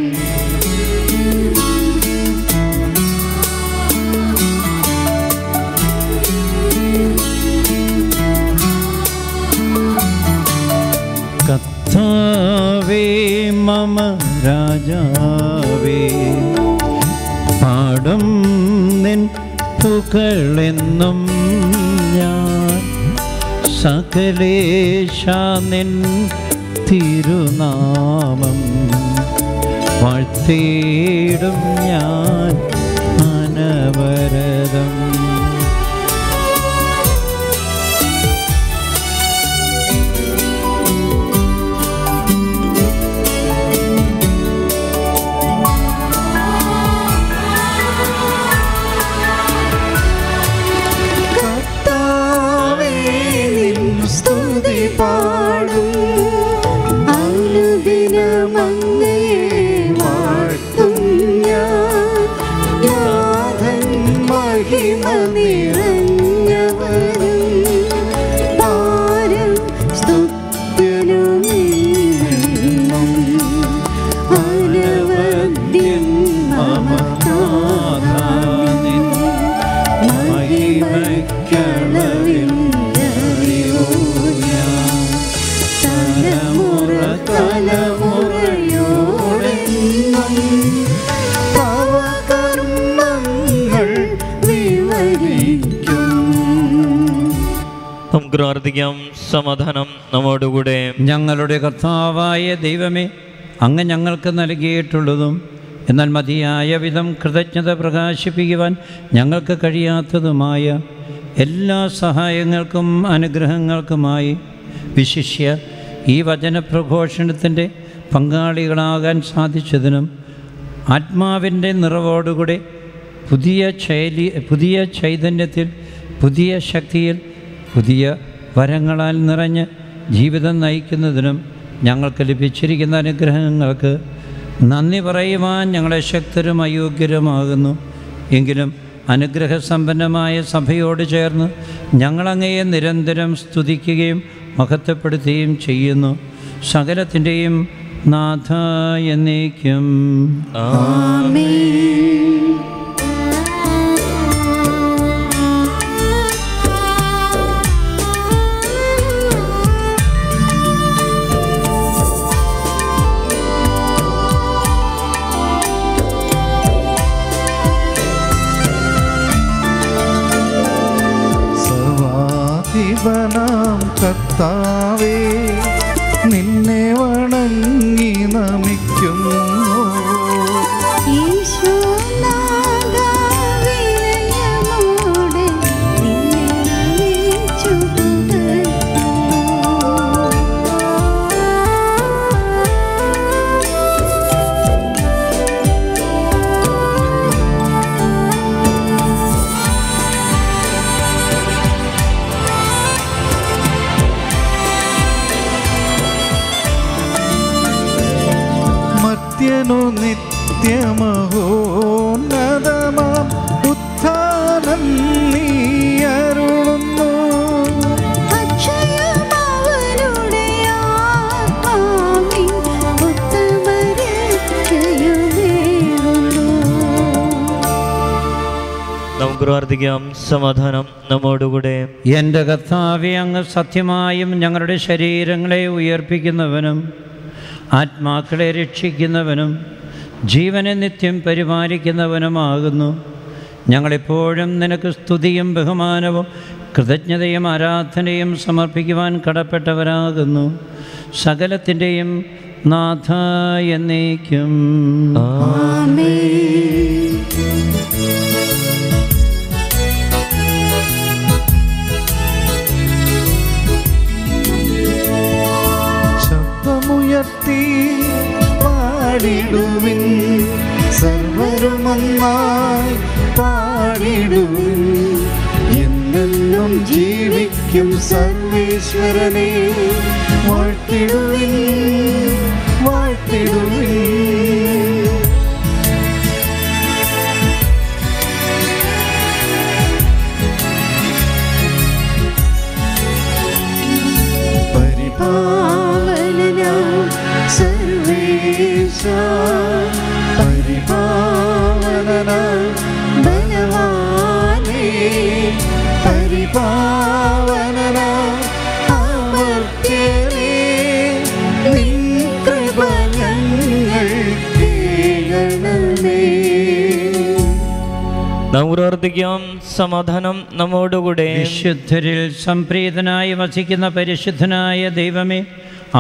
S3: കർത്താവേ മമ രാജാവേ, പാടും നിൻ പുകഴെന്നും ഞാൻ. സകലേശ നിൻ തിരുനാമം വാഴ്ത്തിയിടും ഞാൻ അനവരതം.
S4: പ്രാർത്ഥിക്കാം. സമാധാനം നമ്മോടുകൂടെ.
S3: ഞങ്ങളുടെ കർത്താവായ ദൈവമേ, അങ്ങ് ഞങ്ങൾക്ക് നൽകിയിട്ടുള്ളതും എന്നാൽ മതിയായ വിധം കൃതജ്ഞത പ്രകാശിപ്പിക്കുവാൻ ഞങ്ങൾക്ക് കഴിയാത്തതുമായ എല്ലാ സഹായങ്ങൾക്കും അനുഗ്രഹങ്ങൾക്കുമായി വിശിഷ്യ ഈ വചനപ്രഘോഷണത്തിൻ്റെ പങ്കാളികളാകാൻ സാധിച്ചതിനും ആത്മാവിൻ്റെ നിറവോടുകൂടെ പുതിയ ചൈതന്യത്തിൽ പുതിയ ശക്തിയിൽ പുതിയ വരങ്ങളാൽ നിറഞ്ഞ് ജീവിതം നയിക്കുന്നതിനും ഞങ്ങൾക്ക് ലഭിച്ചിരിക്കുന്ന അനുഗ്രഹങ്ങൾക്ക് നന്ദി പറയുവാൻ ഞങ്ങളെ ശക്തരും അയോഗ്യരുമാകുന്നു. എങ്കിലും അനുഗ്രഹസമ്പന്നമായ സഭയോട് ചേർന്ന് ഞങ്ങളങ്ങയെ നിരന്തരം സ്തുതിക്കുകയും മഹത്വപ്പെടുത്തുകയും ചെയ്യുന്നു. സകലത്തിൻ്റെയും നാഥ എന്നേക്കും.
S4: ആമേൻ.
S1: സർവാധിപനാം കർത്താവേ, നിന്നെ വണങ്ങി നമിക്കുന്നു. ജീവനു നിത്യമഹോന്നതമാം ഉത്ഥാനം നീ അരുളുന്നു.
S2: അക്ഷയമവനുടെ ആത്മാവിൻ ഉത്തമരക്ഷയുമേകുന്നു.
S4: നമുക്ക് പ്രാർത്ഥിക്കാം. സമാധാനം നമ്മോടുകൂടെ.
S3: എൻ്റെ കർത്താവേ, അങ്ങ് സത്യമായും ഞങ്ങളുടെ ശരീരങ്ങളെ ഉയർപ്പിക്കുന്നവനും ആത്മാക്കളെ രക്ഷിക്കുന്നവനും ജീവനെ നിത്യം പരിപാലിക്കുന്നവനുമാകുന്നു. ഞങ്ങളെപ്പോഴും നിനക്ക് സ്തുതിയും ബഹുമാനവും കൃതജ്ഞതയും ആരാധനയും സമർപ്പിക്കുവാൻ കടപ്പെട്ടവരാകുന്നു. സകലത്തിൻ്റെയും നാഥ എന്നേക്കും.
S1: ശബ്ദമുയർത്തി പാടിടുവിൻ, സർവരുമൊന്നായി പാടിടുവിൻ. എന്നെന്നും ജീവിക്കും സർവേശ്വരനെ വാഴ്ത്തിടുവിൻ, വാഴ്ത്തിടുവിൻ. പരിപാവനനാം സർവേശ, പരിപാവനനാം ബലവാനേ, പരിപാവനനാം അമർത്യനേ, നിൻ കൃപ ഞങ്ങൾ കേൾക്കണമേ.
S4: നമുക്ക് പ്രാർത്ഥിക്കാം. സമാധാനം നമ്മോടുകൂടെ.
S3: വിശുദ്ധരിൽ സംപ്രീതനായി വസിക്കുന്ന പരിശുദ്ധനായ ദൈവമേ,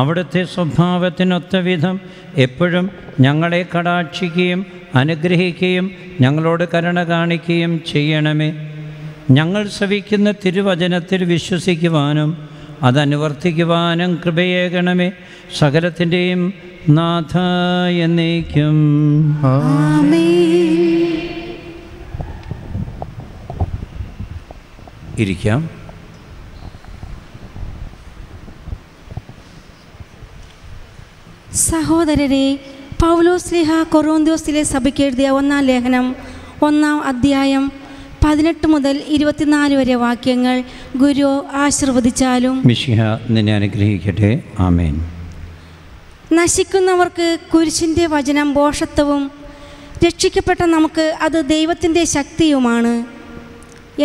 S3: അവിടുത്തെ സ്വഭാവത്തിനൊത്ത വിധം എപ്പോഴും ഞങ്ങളെ കടാക്ഷിക്കുകയും അനുഗ്രഹിക്കുകയും ഞങ്ങളോട് കരുണ കാണിക്കുകയും ചെയ്യണമേ. ഞങ്ങൾ ശ്രവിക്കുന്ന തിരുവചനത്തിൽ വിശ്വസിക്കുവാനും അതനുവർത്തിക്കുവാനും കൃപയേകണമേ. സകലത്തിൻ്റെയും നാഥ എന്നേക്കും. ഇരിക്കാം.
S5: സഹോദരരെ, പൗലോസ്ലീഹ കൊറിന്തോസിലെ സഭയ്ക്ക് എഴുതിയ 1-ാം ലേഖനം 1-ാം അധ്യായം 18 മുതൽ 24 വരെ വാക്യങ്ങൾ ഗുരു ആശീർവദിച്ചാലും.
S3: മിശിഹ നിന്നെ അനുഗ്രഹിക്കട്ടെ. ആമേൻ.
S5: നശിക്കുന്നവർക്ക് കുരിശിൻ്റെ വചനം ഭോഷത്വവും രക്ഷിക്കപ്പെട്ട നമുക്ക് അത് ദൈവത്തിൻ്റെ ശക്തിയുമാണ്.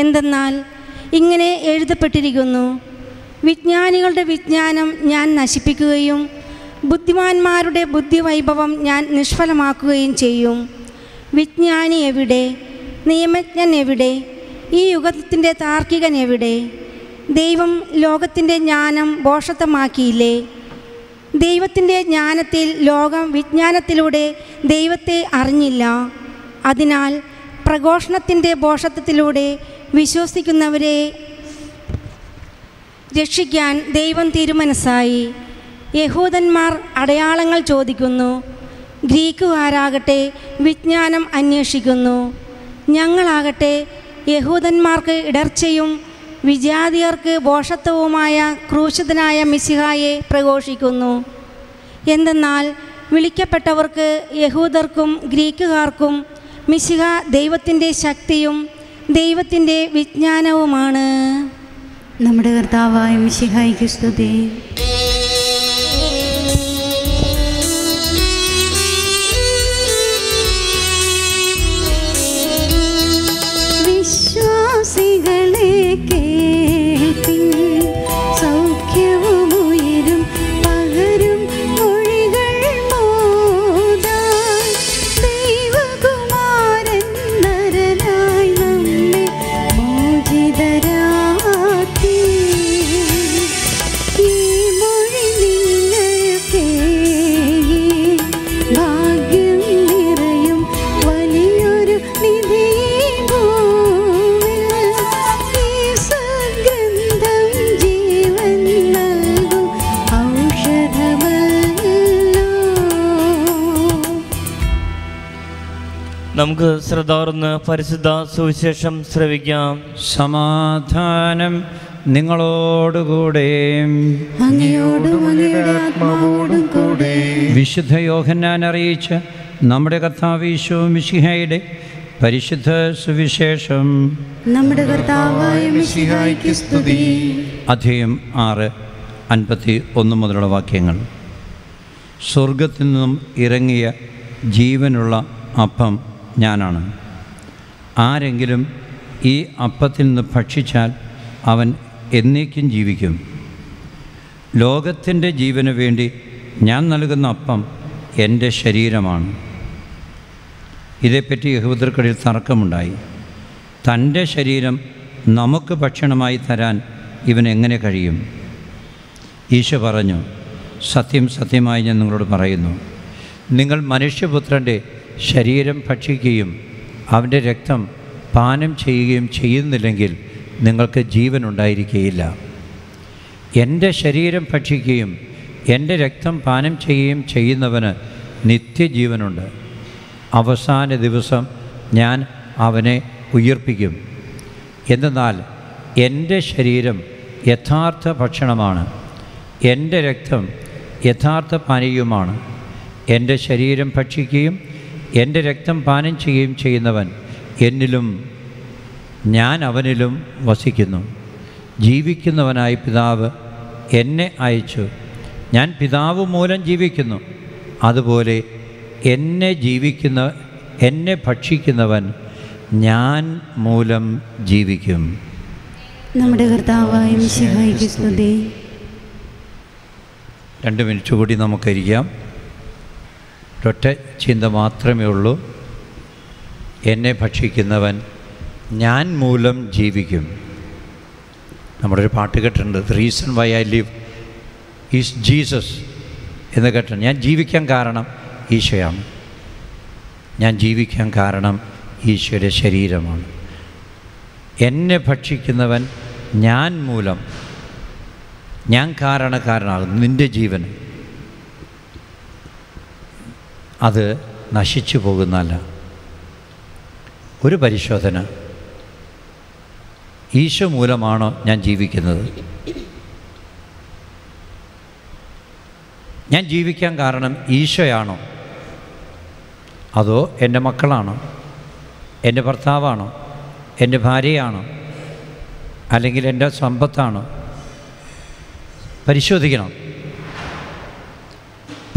S5: എന്തെന്നാൽ ഇങ്ങനെ എഴുതപ്പെട്ടിരിക്കുന്നു: വിജ്ഞാനികളുടെ വിജ്ഞാനം ഞാൻ നശിപ്പിക്കുകയും ബുദ്ധിമാന്മാരുടെ ബുദ്ധിവൈഭവം ഞാൻ നിഷ്ഫലമാക്കുകയും ചെയ്യും. വിജ്ഞാനി എവിടെ? നിയമജ്ഞൻ എവിടെ? ഈ യുഗത്തിൻ്റെ താർക്കികൻ എവിടെ? ദൈവം ലോകത്തിൻ്റെ ജ്ഞാനം ഭോഷത്വമാക്കിയില്ലേ? ദൈവത്തിൻ്റെ ജ്ഞാനത്തിൽ ലോകം വിജ്ഞാനത്തിലൂടെ ദൈവത്തെ അറിഞ്ഞില്ല. അതിനാൽ പ്രഘോഷണത്തിൻ്റെ ഭോഷത്വത്തിലൂടെ വിശ്വസിക്കുന്നവരെ രക്ഷിക്കാൻ ദൈവം തിരുമനസ്സായി. യഹൂദന്മാർ അടയാളങ്ങൾ ചോദിക്കുന്നു, ഗ്രീക്കുകാരാകട്ടെ വിജ്ഞാനം അന്വേഷിക്കുന്നു. ഞങ്ങളാകട്ടെ യഹൂദന്മാർക്ക് ഇടർച്ചയും വിജാതിയർക്ക് ഭോഷത്വവുമായ ക്രൂശിതനായ മിശിഹായെ പ്രഘോഷിക്കുന്നു. എന്തെന്നാൽ വിളിക്കപ്പെട്ടവർക്ക് യഹൂദർക്കും ഗ്രീക്കുകാർക്കും മിശിഹ ദൈവത്തിൻ്റെ ശക്തിയും ദൈവത്തിൻ്റെ വിജ്ഞാനവുമാണ്.
S2: നമ്മുടെ കർത്താവായ മിശിഹായ്ക്ക് സ്തുതി. വിശ്വാസികളെ കേൾപ്പിൻ, സൗഖ്യവും ഉയരും പകരും മൊഴികൾ മോദാൻ. ദൈവകുമാരൻ നരനായി നമ്മെ മോചിതരാക്കി. ഈ മൊഴി നിങ്ങൾക്ക് ഭാഗ്യം നിറയും വലിയൊരു നിധി.
S4: നമുക്ക് ശ്രദ്ധാർന്ന് പരിശുദ്ധ സുവിശേഷം ശ്രവിക്കാം.
S3: സമാധാനം നിങ്ങളോടുകൂടെ.
S2: അങ്ങയോടും അങ്ങയുടെ ആത്മാവോടും കൂടെ.
S3: വിശുദ്ധ യോഹന്നാൻ അറിയിച്ച നമ്മുടെ കർത്താവ് ഈശോ മിശിഹായുടെ പരിശുദ്ധ സുവിശേഷം.
S2: നമ്മുടെ കർത്താവായ മിശിഹായ്ക്ക് സ്തുതി.
S3: അധ്യായം 6, 51 മുതലുള്ള വാക്യങ്ങൾ. സ്വർഗത്തിൽ നിന്നും ഇറങ്ങിയ ജീവനുള്ള അപ്പം ഞാനാണ്. ആരെങ്കിലും ഈ അപ്പത്തിൽ നിന്ന് ഭക്ഷിച്ചാൽ അവൻ എന്നേക്കും ജീവിക്കും. ലോകത്തിൻ്റെ ജീവന് വേണ്ടി ഞാൻ നൽകുന്ന അപ്പം എൻ്റെ ശരീരമാണ്. ഇതേപ്പറ്റി യഹൂദർക്കിടയിൽ തർക്കമുണ്ടായി. തൻ്റെ ശരീരം നമുക്ക് ഭക്ഷണമായി തരാൻ ഇവനെങ്ങനെ കഴിയും? ഈശോ പറഞ്ഞു, സത്യം സത്യമായി ഞാൻ നിങ്ങളോട് പറയുന്നു, നിങ്ങൾ മനുഷ്യപുത്രൻ്റെ ശരീരം ഭക്ഷിക്കുകയും അവൻ്റെ രക്തം പാനം ചെയ്യുകയും ചെയ്യുന്നില്ലെങ്കിൽ നിങ്ങൾക്ക് ജീവൻ ഉണ്ടായിരിക്കുകയില്ല. എൻ്റെ ശരീരം ഭക്ഷിക്കുകയും എൻ്റെ രക്തം പാനം ചെയ്യുകയും ചെയ്യുന്നവന് നിത്യജീവനുണ്ട്. അവസാന ദിവസം ഞാൻ അവനെ ഉയിർപ്പിക്കും. എന്തെന്നാൽ എൻ്റെ ശരീരം യഥാർത്ഥ ഭക്ഷണമാണ്, എൻ്റെ രക്തം യഥാർത്ഥ പാനീയവുമാണ്. എൻ്റെ ശരീരം ഭക്ഷിക്കുകയും എൻ്റെ രക്തം പാനം ചെയ്യുകയും ചെയ്യുന്നവൻ എന്നിലും ഞാൻ അവനിലും വസിക്കുന്നു. ജീവിക്കുന്നവനായ പിതാവ് എന്നെ അയച്ചു. ഞാൻ പിതാവ് മൂലം ജീവിക്കുന്നു. അതുപോലെ എന്നെ ഭക്ഷിക്കുന്നവൻ ഞാൻ മൂലം ജീവിക്കും.
S2: നമ്മുടെ കർത്താവായ മിശിഹായ്ക്ക് സ്തുതി.
S3: 2 മിനിറ്റ് കൂടി നമുക്കിരിക്കാം. ഒരൊറ്റ ചിന്ത മാത്രമേ ഉള്ളൂ. എന്നെ ഭക്ഷിക്കുന്നവൻ ഞാൻ മൂലം ജീവിക്കും. നമ്മുടെ ഒരു പാട്ട് കേട്ടിട്ടുണ്ട്, the reason why I live is Jesus എന്ന് കേട്ടിട്ടുണ്ട്. ഞാൻ ജീവിക്കാൻ കാരണം ഈശോയാണ്. ഞാൻ ജീവിക്കാൻ കാരണം ഈശോയുടെ ശരീരമാണ്. എന്നെ ഭക്ഷിക്കുന്നവൻ ഞാൻ മൂലം, ഞാൻ കാരണക്കാരനാകും. നിൻ്റെ ജീവൻ അത് നശിച്ചു പോകുന്നതല്ല. ഒരു പരിശോധന, ഈശോ മൂലമാണോ ഞാൻ ജീവിക്കുന്നത്? ഞാൻ ജീവിക്കാൻ കാരണം ഈശോയാണോ? അതോ എൻ്റെ മക്കളാണോ? എൻ്റെ ഭർത്താവാണോ? എൻ്റെ ഭാര്യയാണോ? അല്ലെങ്കിൽ എൻ്റെ സമ്പത്താണോ? പരിശോധിക്കണം.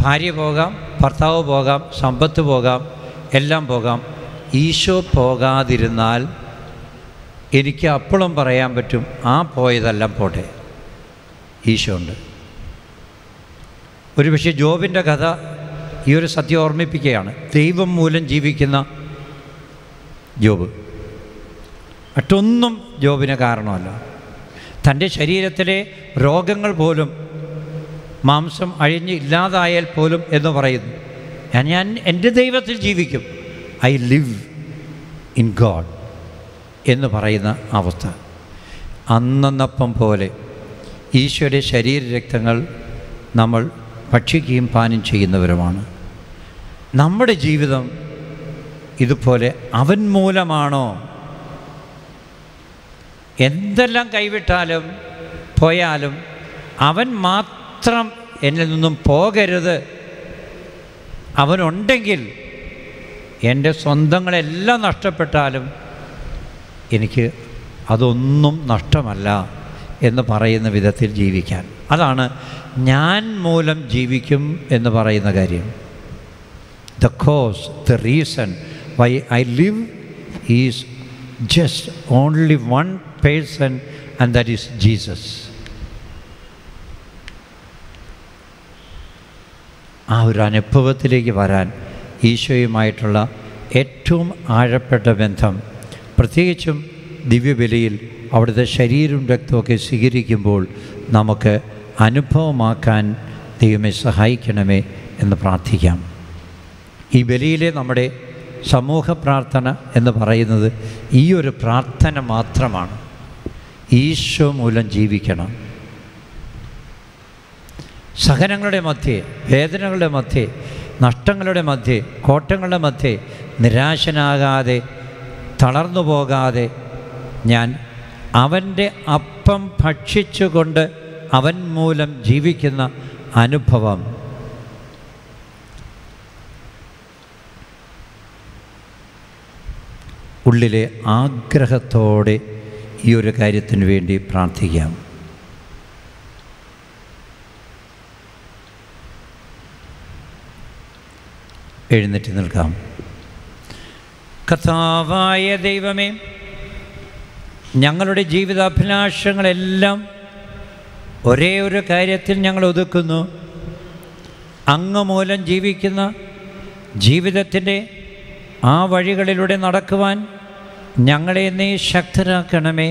S3: ഭാര്യ പോകാം, ഭർത്താവ് പോകാം, സമ്പത്ത് പോകാം, എല്ലാം പോകാം. ഈശോ പോകാതിരുന്നാൽ എനിക്ക് അപ്പോഴും പറയാൻ പറ്റും, ആ പോയതെല്ലാം പോട്ടെ, ഈശോ ഉണ്ട്. ഒരുപക്ഷെ ജോബിൻ്റെ കഥ ഈ ഒരു സത്യം ഓർമ്മിപ്പിക്കുകയാണ്. ദൈവം മൂലം ജീവിക്കുന്ന ജോബ്. മറ്റൊന്നും ജോബിന് കാരണമല്ല. തൻ്റെ ശരീരത്തിലെ രോഗങ്ങൾ പോലും, മാംസം അഴിഞ്ഞ് ഇല്ലാതായാൽ പോലും എന്ന് പറയുന്നു, ഞാൻ എൻ്റെ ദൈവത്തിൽ ജീവിക്കും. ഐ ലിവ് ഇൻ ഗോഡ് എന്ന് പറയുന്ന അവസ്ഥ. അന്നപ്പം പോലെ ഈശോയുടെ ശരീരരക്തങ്ങൾ നമ്മൾ ഭക്ഷിക്കുകയും പാനം ചെയ്യുന്നവരുമാണ്. നമ്മുടെ ജീവിതം ഇതുപോലെ അവൻ മൂലമാണോ? എന്തെല്ലാം കൈവിട്ടാലും പോയാലും അവൻ മാത്രം എന്നിൽ നിന്നും പോകരുത്. അവനുണ്ടെങ്കിൽ എൻ്റെ സ്വന്തങ്ങളെല്ലാം നഷ്ടപ്പെട്ടാലും എനിക്ക് അതൊന്നും നഷ്ടമല്ല എന്ന് പറയുന്ന വിധത്തിൽ ജീവിക്കാൻ. അതാണ് ഞാൻ മൂലം ജീവിക്കും എന്ന് പറയുന്ന കാര്യം. The cause, the reason why I live is just only one person, and that is Jesus. ആ ഒരു അനുഭവത്തിലേക്ക് വരാൻ ഈശോയുമായിട്ടുള്ള ഏറ്റവും ആഴപ്പെട്ട ബന്ധം, പ്രത്യേകിച്ചും ദിവ്യബലിയിൽ അവിടുത്തെ ശരീരവും രക്തമൊക്കെ സ്വീകരിക്കുമ്പോൾ നമുക്ക് അനുഭവമാക്കാൻ ദൈവമേ സഹായിക്കണമേ എന്ന് പ്രാർത്ഥിക്കാം. ഈ ബലിയിലെ നമ്മുടെ സമൂഹ പ്രാർത്ഥന എന്ന് പറയുന്നത് ഈ ഒരു പ്രാർത്ഥന മാത്രമാണ്. ഈശോ മൂലം ജീവിക്കണം. സഹനങ്ങളുടെ മധ്യേ, വേദനകളുടെ മധ്യേ, നഷ്ടങ്ങളുടെ മധ്യേ, കോട്ടങ്ങളുടെ മധ്യേ നിരാശനാകാതെ, തളർന്നു പോകാതെ ഞാൻ അവൻ്റെ അപ്പം ഭക്ഷിച്ചുകൊണ്ട് അവൻ മൂലം ജീവിക്കുന്ന അനുഭവം ഉള്ളിലെ ആഗ്രഹത്തോടെ ഈ ഒരു കാര്യത്തിന് വേണ്ടി പ്രാർത്ഥിക്കാം. എഴുന്നേറ്റ് നിൽക്കാം. കർത്താവായ ദൈവമേ, ഞങ്ങളുടെ ജീവിതാഭിലാഷങ്ങളെല്ലാം ഒരേ ഒരു കാര്യത്തിൽ ഞങ്ങൾ ഒതുക്കുന്നു. അങ്ങ് മൂലം ജീവിക്കുന്ന ജീവിതത്തിൻ്റെ ആ വഴികളിലൂടെ നടക്കുവാൻ ഞങ്ങളെ നീ ശക്തരാക്കണമേ.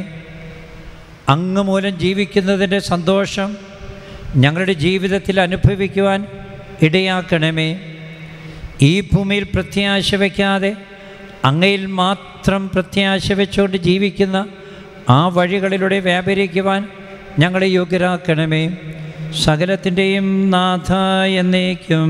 S3: അങ്ങ് മൂലം ജീവിക്കുന്നതിൻ്റെ സന്തോഷം ഞങ്ങളുടെ ജീവിതത്തിൽ അനുഭവിക്കുവാൻ ഇടയാക്കണമേ. ഈ ഭൂമിയിൽ പ്രത്യാശ വയ്ക്കാതെ അങ്ങയിൽ മാത്രം പ്രത്യാശ വെച്ചുകൊണ്ട് ജീവിക്കുന്ന ആ വഴികളിലൂടെ വ്യാപരിക്കുവാൻ ഞങ്ങളെ യോഗ്യരാക്കണമേ. സകലത്തിൻ്റെയും നാഥ എന്നേക്കും.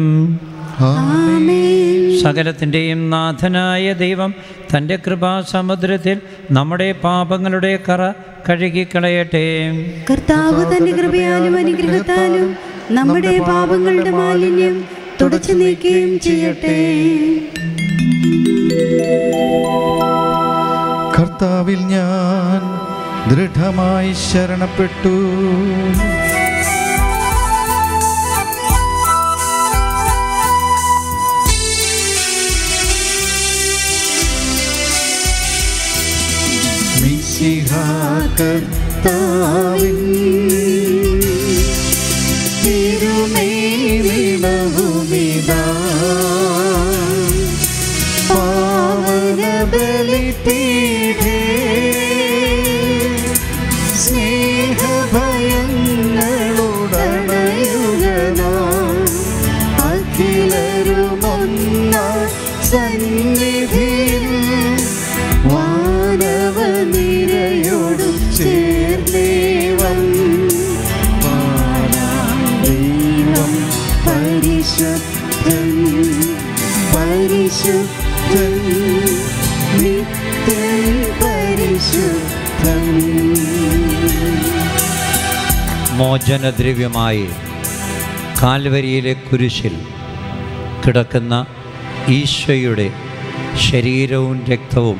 S3: സകലത്തിൻ്റെയും നാഥനായ ദൈവം തൻ്റെ കൃപാസമുദ്രത്തിൽ നമ്മുടെ പാപങ്ങളുടെ കറ കഴുകിക്കളയട്ടെ.
S2: കർത്താവ് തന്റെ കൃപയാലും അനുഗ്രഹത്താലും നമ്മുടെ പാപങ്ങളുടെ മാലിന്യം തുടച്ചു നീക്കുകയും ചെയ്യട്ടെ.
S1: കർത്താവിൽ ഞാൻ ദൃഢമായി ശരണപ്പെട്ടു. കർത്താവിൻ തിരുമേനിടവുമിതാ പാവന ബലിപീഠേ സ്നേഹഭയങ്ങളുടണയുകനാ അഖിലരുമൊന്ന സന്നിധിയിൽ വാനവനിരയോടും ചേർന്നേവൻ ദൈവം പരിശുദ്ധൻ പരിശുദ്ധൻ നിത്യൻ പരിശുദ്ധൻ.
S3: മോചനദ്രവ്യമായി കാൽവരിയിലെ കുരിശിൽ കിടക്കുന്ന ഈശോയുടെ ശരീരവും രക്തവും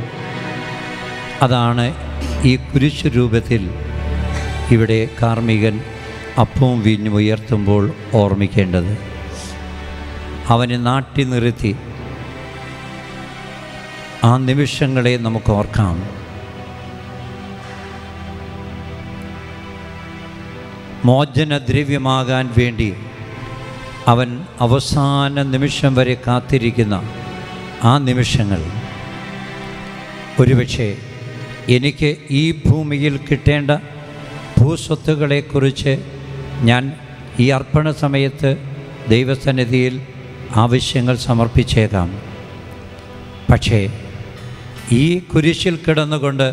S3: അതാണ് ഈ കുരിശു രൂപത്തിൽ ഇവിടെ കാർമ്മികൻ അപ്പവും വീഞ്ഞും ഉയർത്തുമ്പോൾ ഓർമ്മിക്കേണ്ടത്. അവനെ നാട്ടി നിർത്തി ആ നിമിഷങ്ങളെ നമുക്ക് ഓർക്കാം. മോചനദ്രവ്യമാകാൻ വേണ്ടി അവൻ അവസാന നിമിഷം വരെ കാത്തിരിക്കുന്ന ആ നിമിഷങ്ങൾ ഒരുപക്ഷെ എനിക്ക് ഈ ഭൂമിയിൽ കിട്ടേണ്ട ഭൂസ്വത്തുകളെക്കുറിച്ച് ഞാൻ ഈ അർപ്പണ സമയത്ത് ദൈവസന്നിധിയിൽ ആവശ്യങ്ങൾ സമർപ്പിച്ചേക്കാം. പക്ഷേ ഈ കുരിശിൽ കിടന്നുകൊണ്ട്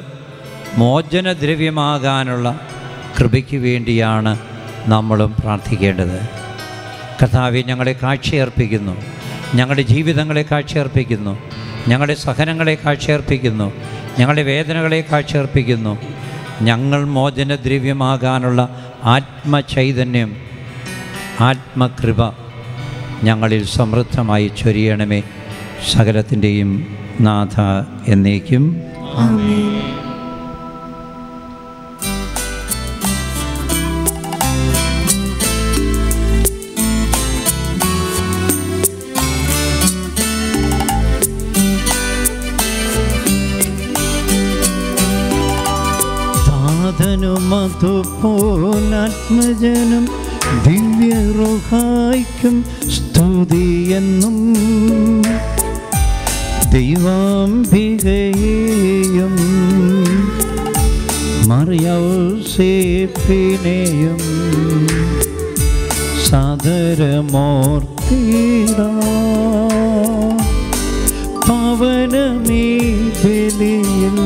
S3: മോചനദ്രവ്യമാകാനുള്ള കൃപയ്ക്ക് വേണ്ടിയാണ് നമ്മളും പ്രാർത്ഥിക്കേണ്ടത്. കർത്താവേ, ഞങ്ങളെ കാഴ്ചയർപ്പിക്കുന്നു, ഞങ്ങളുടെ ജീവിതങ്ങളെ കാഴ്ചയർപ്പിക്കുന്നു, ഞങ്ങളുടെ സഹനങ്ങളെ കാഴ്ചയർപ്പിക്കുന്നു, ഞങ്ങളുടെ വേദനകളെ കാഴ്ചയർപ്പിക്കുന്നു. ഞങ്ങൾ മോചനദ്രവ്യമാകാനുള്ള ആത്മചൈതന്യം, ആത്മകൃപ ഞങ്ങളിൽ സമൃദ്ധമായി ചൊരിയണമേ. സകലത്തിൻ്റെയും നാഥ എന്നേക്കും.
S2: ആമേൻ.
S1: അതുപോലാത്മജനം ദിവ്യറുഹായ്ക്കും സ്തുതിയെന്നും ദൈവാംബികയെയും മറിയൗസേപ്പിനെയും സാദരമൂർത്തിയിടാം പവനമീ ബലിയിൽ.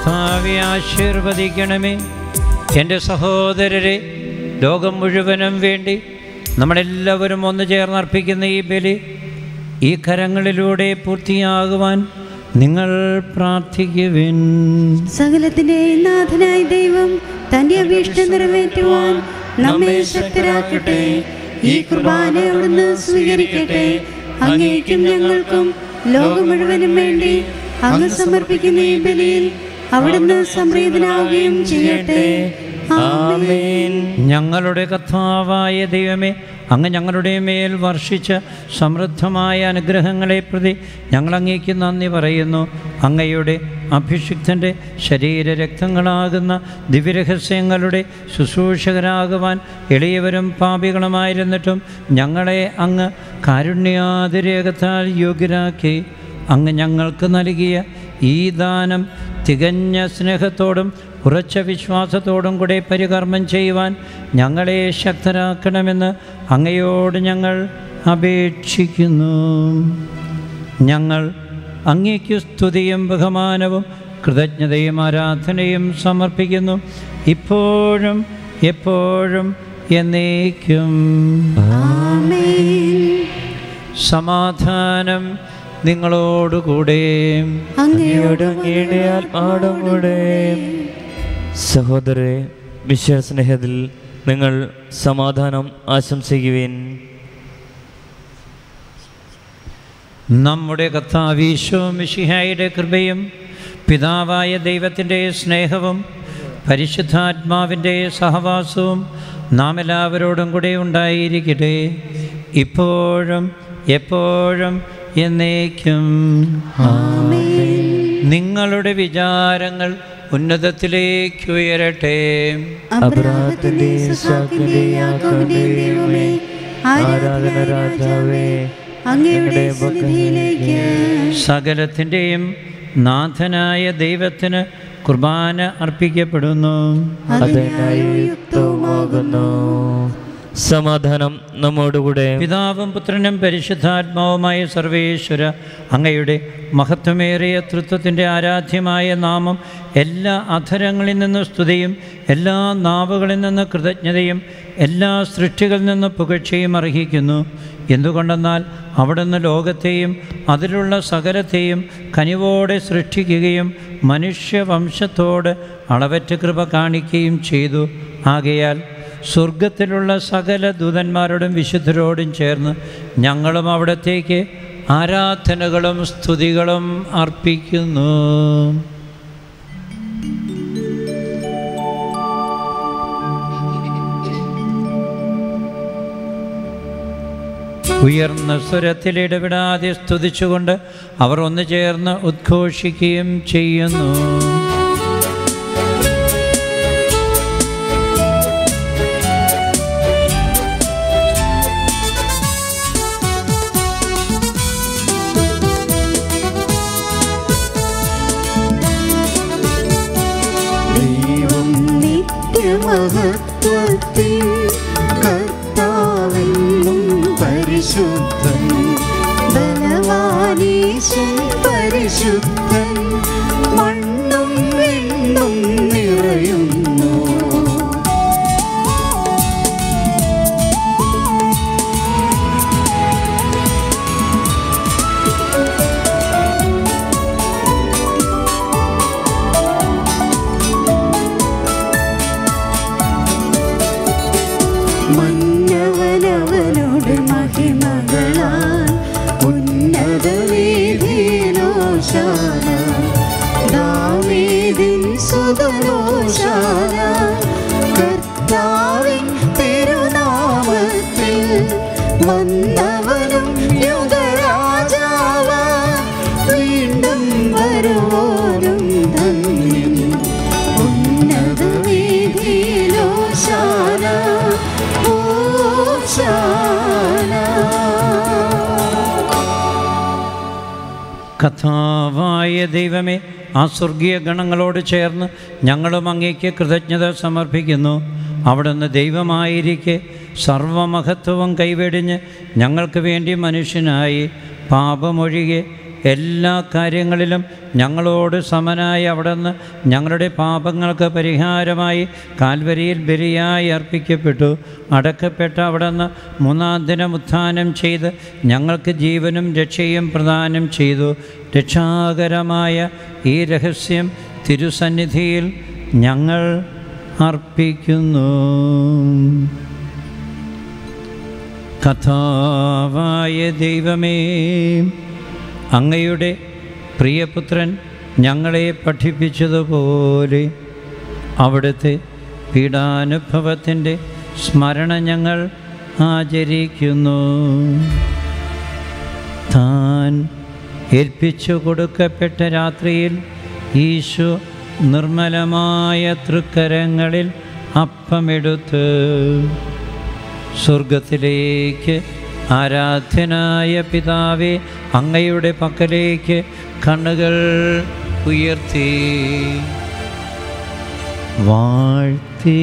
S3: കർത്താവെ ആശീർവദിക്കണമേ. എൻ്റെ സഹോദരരെ, ലോകം മുഴുവനും വേണ്ടി നമ്മളെല്ലാവരും ഒന്ന് ചേർന്ന് അർപ്പിക്കുന്ന ഈ ബലി ഈ കരങ്ങളിലൂടെ പൂർത്തിയാകുവാൻ നിങ്ങൾ പ്രാർത്ഥിക്കുവിൻ.
S2: സകലത്തിന്റെ നാഥനായ ദൈവം തന്റെ അഭീഷ്ടം നിറവേറ്റുവാൻ നമ്മെ ശക്തരാക്കട്ടെ. ഈ കുർബാന അവിടുന്ന് സ്വീകരിക്കട്ടെ. അങ്ങേക്കും ഞങ്ങൾക്കും ലോകം മുഴുവനും വേണ്ടി അങ്ങ് സമർപ്പിക്കുന്ന ഈ ബലിയിൽ അവിടുന്ന് സംപ്രീതനാവുകയും ചെയ്യട്ടെ. ആമേൻ.
S3: ഞങ്ങളുടെ കർത്താവായ ദൈവമേ, അങ്ങ് ഞങ്ങളുടെ മേൽ വർഷിച്ച സമൃദ്ധമായ അനുഗ്രഹങ്ങളെ പ്രതി ഞങ്ങൾ അങ്ങേക്ക് നന്ദി പറയുന്നു. അങ്ങയുടെ അഭിഷിക്തൻ്റെ ശരീരരക്തങ്ങളാകുന്ന ദിവ്യരഹസ്യങ്ങളുടെ ശുശ്രൂഷകരാകുവാൻ എളിയവരും പാപികളുമായിരുന്നിട്ടും ഞങ്ങളെ അങ്ങ് കാരുണ്യാതിരേകത്താൽ യോഗ്യരാക്കി. അങ്ങ് ഞങ്ങൾക്ക് നൽകിയ ഈ ദാനം തികഞ്ഞ സ്നേഹത്തോടും ഉറച്ച വിശ്വാസത്തോടും കൂടെ പരികർമ്മം ചെയ്യുവാൻ ഞങ്ങളെ ശക്തരാക്കണമെന്ന് അങ്ങയോട് ഞങ്ങൾ അപേക്ഷിക്കുന്നു. ഞങ്ങൾ അങ്ങേക്കു സ്തുതിയും ബഹുമാനവും കൃതജ്ഞതയും ആരാധനയും സമർപ്പിക്കുന്നു, ഇപ്പോഴും എപ്പോഴും എന്നേക്കും.
S2: ആമേൻ.
S3: സമാധാനം നിങ്ങളോടുകൂടെ.
S2: അങ്ങയോട്
S4: അങ്ങയുടെ ആത്മാവോടും കൂടെ. സഹോദരരെ, വിശ്വാസസ്നേഹത്തിൽ നിങ്ങൾ സമാധാനം ആശംസിക്കുവിൻ.
S3: നമ്മുടെ കർത്താവ് ഈശോ മിശിഹായുടെ കൃപയും പിതാവായ ദൈവത്തിൻ്റെ സ്നേഹവും പരിശുദ്ധാത്മാവിൻ്റെ സഹവാസവും നാം എല്ലാവരോടും കൂടെ ഉണ്ടായിരിക്കട്ടെ, ഇപ്പോഴും എപ്പോഴും എന്നേക്കും.
S2: ആമേൻ.
S3: നിങ്ങളുടെ വിചാരങ്ങൾ ഉന്നതത്തിലേക്ക് ഉയരട്ടെ.
S2: അബ്രാഹത്തിന്റെ, ഇസ്ഹാക്കിന്റെ, യാക്കോബിന്റെ ദൈവമേ, ആരാധന രാജാവേ, അങ്ങയുടെ സന്നിധിയിലേക്ക്
S3: സകലത്തിൻ്റെയും നാഥനായ ദൈവത്തിന് കുർബാന അർപ്പിക്കപ്പെടുന്നു.
S2: അതിനായി യുക്തവുമാകുന്നു.
S4: സമാധാനം നമ്മോടുകൂടെ.
S3: പിതാവും പുത്രനും പരിശുദ്ധാത്മാവുമായ സർവേശ്വര, അങ്ങയുടെ മഹത്വമേറിയ തൃത്വത്തിൻ്റെ ആരാധ്യമായ നാമം എല്ലാ അധരങ്ങളിൽ നിന്ന് സ്തുതിയും എല്ലാ നാവുകളിൽ നിന്ന് കൃതജ്ഞതയും എല്ലാ സൃഷ്ടികളിൽ നിന്ന് പുകഴ്ചയും അർഹിക്കുന്നു. എന്തുകൊണ്ടെന്നാൽ അവിടുന്ന് ലോകത്തെയും അതിലുള്ള സകലത്തെയും കനിവോടെ സൃഷ്ടിക്കുകയും മനുഷ്യവംശത്തോട് അളവറ്റ കൃപ കാണിക്കുകയും ചെയ്തു. ആകയാൽ സ്വർഗത്തിലുള്ള സകല ദൂതന്മാരോടും വിശുദ്ധരോടും ചേർന്ന് ഞങ്ങളും അവിടത്തേക്ക് ആരാധനകളും സ്തുതികളും അർപ്പിക്കുന്നു. ഉയർന്ന സ്വരത്തിൽ ഇടപെടാതെ സ്തുതിച്ചുകൊണ്ട് അവർ ഒന്ന് ചേർന്ന് ഉദ്ഘോഷിക്കുകയും ചെയ്യുന്നു.
S2: നിത്യമഹത്വത്തിൽ കർത്താവെന്നും പരിശുദ്ധൻ, ബലവാനീശൻ പരിശുദ്ധൻ, മണ്ണും വിണ്ണും നിറയുന്നു. മന്നവനവനോട് മഹിമകളാൽ ഉന്നത വീഥിയിലോശാന, ദാവീദിൻ സുതനോശാന, കർത്താവിൻ തിരുനാമത്തിൽ വന്നവനും യുഗരാജാവ, വീണ്ടും വരുവോനും ധന്യൻ. ഉന്നത വീഥിയിലോശാന,
S3: കർത്താവായ ദൈവമേ, ആ സ്വർഗീയ ഗണങ്ങളോട് ചേർന്ന് ഞങ്ങളും അങ്ങേക്ക് കൃതജ്ഞത സമർപ്പിക്കുന്നു. അവിടുന്ന് ദൈവമായിരിക്കെ സർവമഹത്വവും കൈവെടിഞ്ഞ് ഞങ്ങൾക്ക് വേണ്ടി മനുഷ്യനായി പാപമൊഴികെ എല്ലാ കാര്യങ്ങളിലും ഞങ്ങളോട് സമനായി അവിടുന്ന് ഞങ്ങളുടെ പാപങ്ങൾക്ക് പരിഹാരമായി കാൽവരിയിൽ ബലിയായി അർപ്പിക്കപ്പെട്ടു. അടക്കപ്പെട്ട അവിടുന്ന് മൂന്നാം ദിനം ഉത്ഥാനം ചെയ്ത് ഞങ്ങൾക്ക് ജീവനും രക്ഷയും പ്രദാനം ചെയ്തു. രക്ഷാകരമായ ഈ രഹസ്യം തിരുസന്നിധിയിൽ ഞങ്ങൾ അർപ്പിക്കുന്നു. കർത്താവായ ദൈവമേ, അങ്ങയുടെ പ്രിയപുത്രൻ ഞങ്ങളെ പഠിപ്പിച്ചതുപോലെ അവിടുത്തെ പീഡാനുഭവത്തിൻ്റെ സ്മരണ ഞങ്ങൾ ആചരിക്കുന്നു. താൻ ഏൽപ്പിച്ചു കൊടുക്കപ്പെട്ട രാത്രിയിൽ ഈശോ നിർമ്മലമായ തൃക്കരങ്ങളിൽ അപ്പമെടുത്ത് സ്വർഗത്തിലേക്ക് ആരാധ്യനായ പിതാവേ, അങ്ങയുടെ പക്കലേക്ക് കണ്ണുകൾ ഉയർത്തി വാഴ്ത്തി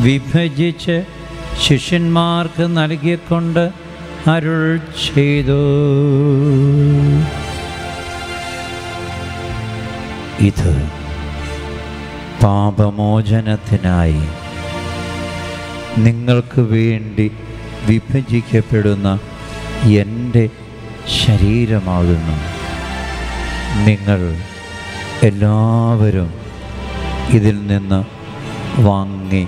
S3: വിഭജിച്ച് ശിഷ്യന്മാർക്ക് നൽകിക്കൊണ്ട് അരുൾ ചെയ്തു. ഇത് പാപമോചനത്തിനായി നിങ്ങൾക്ക് വേണ്ടി വിഭജിക്കപ്പെടുന്ന എൻ്റെ ശരീരമാകുന്നു. നിങ്ങൾ എല്ലാവരും ഇതിൽ നിന്ന് വാങ്ങി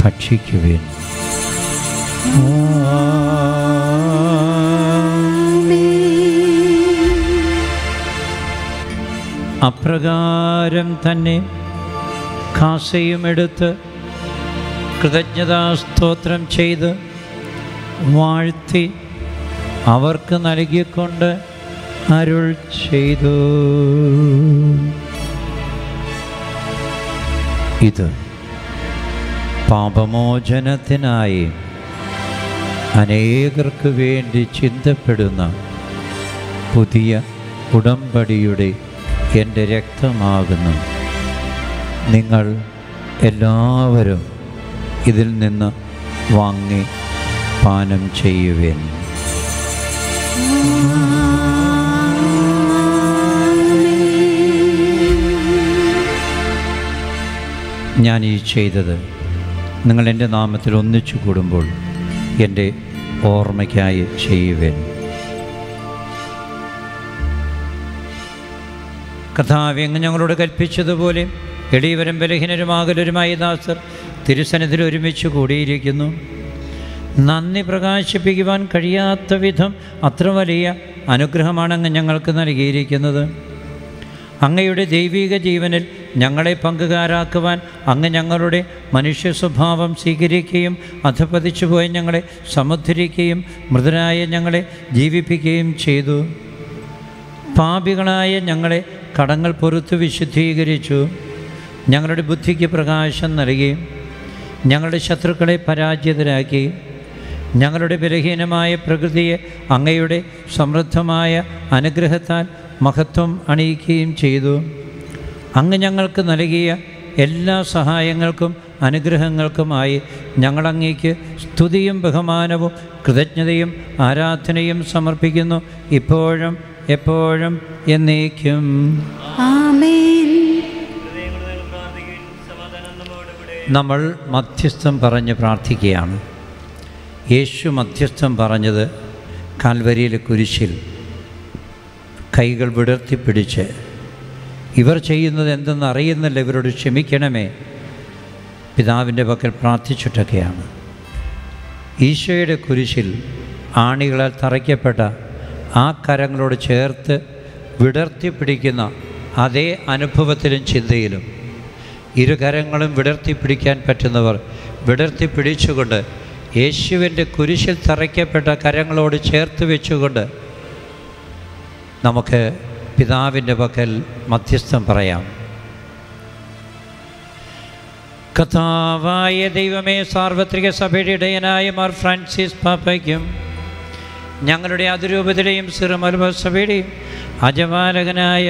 S3: ഭക്ഷിക്കുവിൻ. അപ്രകാരം തന്നെ കാസയുമെടുത്ത് കൃതജ്ഞതാസ്തോത്രം ചെയ്ത് വാഴ്ത്തി അവർക്ക് നൽകിക്കൊണ്ട് അരുൾ ചെയ്തു. ഇത് പാപമോചനത്തിനായി അനേകർക്ക് വേണ്ടി ചിന്തപ്പെടുന്ന പുതിയ ഉടമ്പടിയുടെ എൻ്റെ രക്തമാകുന്നു. നിങ്ങൾ എല്ലാവരും ഇതിൽ നിന്ന് വാങ്ങി പാനം ചെയ്യുവിൻ. ഞാൻ ഈ ചെയ്തത് നിങ്ങൾ എൻ്റെ നാമത്തിൽ ഒന്നിച്ചു കൂടുമ്പോൾ എൻ്റെ ഓർമ്മയ്ക്കായി ചെയ്യുവിൻ. കർത്താവേ, അങ്ങ് ഞങ്ങളോട് കൽപ്പിച്ചതുപോലെ എളിയവരും ബലഹീനരുമാകലരുമായ ദാസർ തിരുസന്നിധിയിൽ ഒരുമിച്ച് കൂടിയിരിക്കുന്നു. നന്ദി പ്രകാശിപ്പിക്കുവാൻ കഴിയാത്ത വിധം അത്ര വലിയ അനുഗ്രഹമാണ് അങ്ങ് ഞങ്ങൾക്ക് നൽകിയിരിക്കുന്നത്. അങ്ങയുടെ ദൈവിക ജീവനിൽ ഞങ്ങളെ പങ്കുകാരാക്കുവാൻ അങ്ങ് ഞങ്ങളുടെ മനുഷ്യ സ്വഭാവം സ്വീകരിക്കുകയും അധപതിച്ചു പോയ ഞങ്ങളെ സമുദ്ധരിക്കുകയും മൃതരായ ഞങ്ങളെ ജീവിപ്പിക്കുകയും ചെയ്തു. പാപികളായ ഞങ്ങളെ കടങ്ങൾ പൊറുത്ത് വിശുദ്ധീകരിച്ചു. ഞങ്ങളുടെ ബുദ്ധിക്ക് പ്രകാശം നൽകി. ഞങ്ങളുടെ ശത്രുക്കളെ പരാജിതരാക്കി. ഞങ്ങളുടെ ബലഹീനമായ പ്രകൃതിയെ അങ്ങയുടെ സമൃദ്ധമായ അനുഗ്രഹത്താൽ മഹത്വം അണിയിക്കുകയും ചെയ്തു. അങ്ങ് ഞങ്ങൾക്ക് നൽകിയ എല്ലാ സഹായങ്ങൾക്കും അനുഗ്രഹങ്ങൾക്കുമായി ഞങ്ങളങ്ങേക്ക് സ്തുതിയും ബഹുമാനവും കൃതജ്ഞതയും ആരാധനയും സമർപ്പിക്കുന്നു, ഇപ്പോഴും എപ്പോഴും എന്നേക്കും.
S2: ആമേൻ.
S3: നമ്മൾ മധ്യസ്ഥം പറഞ്ഞ് പ്രാർത്ഥിക്കുകയാണ്. യേശു മധ്യസ്ഥം പറഞ്ഞത് കാൽവരിയിലെ കുരിശിൽ കൈകൾ വിടർത്തിപ്പിടിച്ച് ഇവർ ചെയ്യുന്നത് എന്തെന്ന് അറിയുന്നില്ല, ഇവരോട് ക്ഷമിക്കണമേ, പിതാവിൻ്റെ പക്കൽ പ്രാർത്ഥിച്ചിട്ടൊക്കെയാണ്. ഈശോയുടെ കുരിശിൽ ആണികളാൽ തറയ്ക്കപ്പെട്ട ആ കരങ്ങളോട് ചേർത്ത് വിടർത്തിപ്പിടിക്കുന്ന അതേ അനുഭവത്തിലും ചിന്തയിലും ഇരുകരങ്ങളും വിടർത്തിപ്പിടിക്കാൻ പറ്റുന്നവർ വിടർത്തിപ്പിടിച്ചുകൊണ്ട് യേശുവിൻ്റെ കുരിശിൽ തറയ്ക്കപ്പെട്ട കരങ്ങളോട് ചേർത്ത് വെച്ചുകൊണ്ട് നമുക്ക് പിതാവിൻ്റെ പക്കൽ മധ്യസ്ഥം പറയാം. കർത്താവായ ദൈവമേ, സാർവത്രിക സഭയുടെ ഇടയനായ മാർ ഫ്രാൻസിസ് പാപ്പയ്ക്കും ഞങ്ങളുടെ അതിരൂപതയുടെയും സിറമലബാർ സഭയുടെയും അജപാലകനായ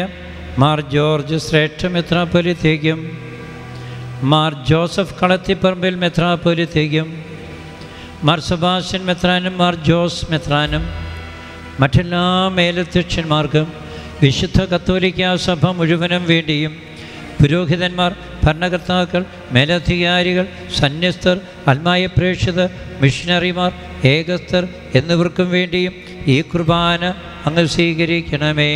S3: മാർ ജോർജ് ശ്രേഷ്ഠ മെത്രാപ്പൊലീത്തയ്ക്കും മാർ ജോസഫ് കളത്തിപ്പറമ്പിൽ മെത്രാപ്പൊലീത്തയ്ക്കും മാർ സെബാസ്റ്റ്യൻ മെത്രാനും മാർ ജോസ് മെത്രാനും മറ്റെല്ലാ മേലധ്യക്ഷന്മാർക്കും വിശുദ്ധ കത്തോലിക്കാ സഭ മുഴുവനും വേണ്ടിയും പുരോഹിതന്മാർ, ഭരണകർത്താക്കൾ, മേലധികാരികൾ, സന്യസ്തർ, ആത്മായ പ്രേക്ഷിതർ, മിഷനറിമാർ, ഏകസ്ഥർ എന്നിവർക്കും വേണ്ടിയും ഈ കുർബാന അങ്ങ് സ്വീകരിക്കണമേ.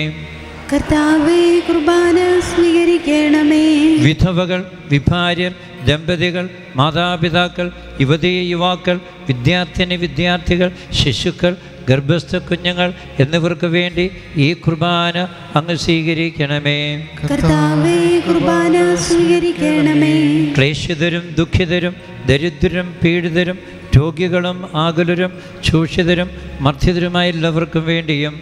S2: കർത്താവേ, കുർബാന സ്വീകരിക്കണമേ.
S3: വിധവകൾ, വിഭാര്യർ, ദമ്പതികൾ, മാതാപിതാക്കൾ, യുവതീ യുവാക്കൾ, വിദ്യാർത്ഥികൾ, ശിശുക്കൾ, ഗർഭസ്ഥ കുഞ്ഞുങ്ങൾ എന്നിവർക്ക് വേണ്ടി ഈ കുർബാന അങ്ങ് സ്വീകരിക്കണമേ.
S2: കർത്താവേ, കുർബാന സ്വീകരിക്കണമേ.
S3: ക്ലേശിതരും ദുഃഖിതരും ദരിദ്രരും പീഡിതരും രോഗികളും ആകുലരും ചൂഷിതരും മർദ്ദിതരുമായ എല്ലാവർക്കും വേണ്ടിയും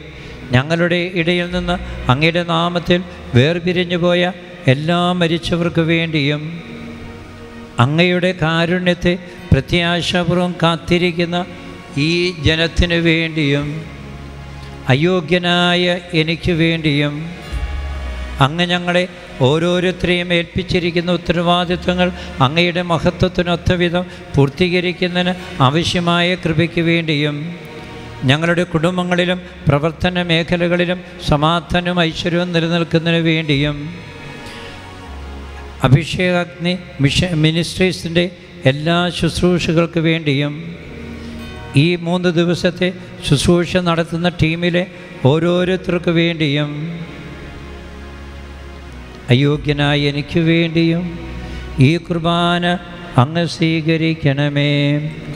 S3: ഞങ്ങളുടെ ഇടയിൽ നിന്ന് അങ്ങയുടെ നാമത്തിൽ വേർപിരിഞ്ഞു പോയ എല്ലാ മരിച്ചവർക്ക് വേണ്ടിയും അങ്ങയുടെ കാരുണ്യത്തെ പ്രത്യാശാപൂർവം കാത്തിരിക്കുന്ന ഈ ജനത്തിനു വേണ്ടിയും അയോഗ്യനായ എനിക്ക് വേണ്ടിയും അങ്ങ് ഞങ്ങളെ ഓരോരുത്തരെയും ഏൽപ്പിച്ചിരിക്കുന്ന ഉത്തരവാദിത്വങ്ങൾ അങ്ങയുടെ മഹത്വത്തിനൊത്ത വിധം പൂർത്തീകരിക്കുന്നതിന് ആവശ്യമായ കൃപയ്ക്ക് വേണ്ടിയും ഞങ്ങളുടെ കുടുംബങ്ങളിലും പ്രവർത്തന മേഖലകളിലും സമാധാനവും ഐശ്വര്യവും നിലനിൽക്കുന്നതിന് വേണ്ടിയും അഭിഷേകാഗ്നി മിനിസ്ട്രീസിൻ്റെ എല്ലാ ശുശ്രൂഷകൾക്ക് വേണ്ടിയും ഈ 3 ദിവസത്തെ ശുശ്രൂഷ നടത്തുന്ന ടീമിലെ ഓരോരുത്തർക്ക് വേണ്ടിയും അയോഗ്യനായ എനിക്ക് വേണ്ടിയും ഈ കുർബാന അങ്ങ് സ്വീകരിക്കണമേ.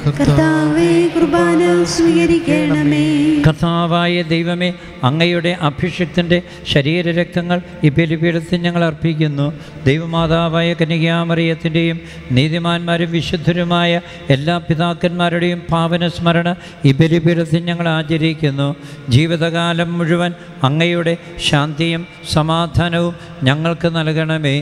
S2: കർത്താവേ, കുർബാന സ്വീകരിക്കണമേ.
S3: കർത്താവായ ദൈവമേ, അങ്ങയുടെ അഭിഷിക്തൻ്റെ ശരീരരക്തങ്ങൾ ഈ ബലിപീഠത്തിൽ ഞങ്ങൾ അർപ്പിക്കുന്നു. ദൈവമാതാവായ കന്യകാമറിയത്തിൻ്റെയും നീതിമാന്മാരും വിശുദ്ധരുമായ എല്ലാ പിതാക്കന്മാരുടെയും പാവന സ്മരണ ഈ ബലിപീഠത്തിൽ ഞങ്ങൾ ആചരിക്കുന്നു. ജീവിതകാലം മുഴുവൻ അങ്ങയുടെ ശാന്തിയും സമാധാനവും ഞങ്ങൾക്ക് നൽകണമേ.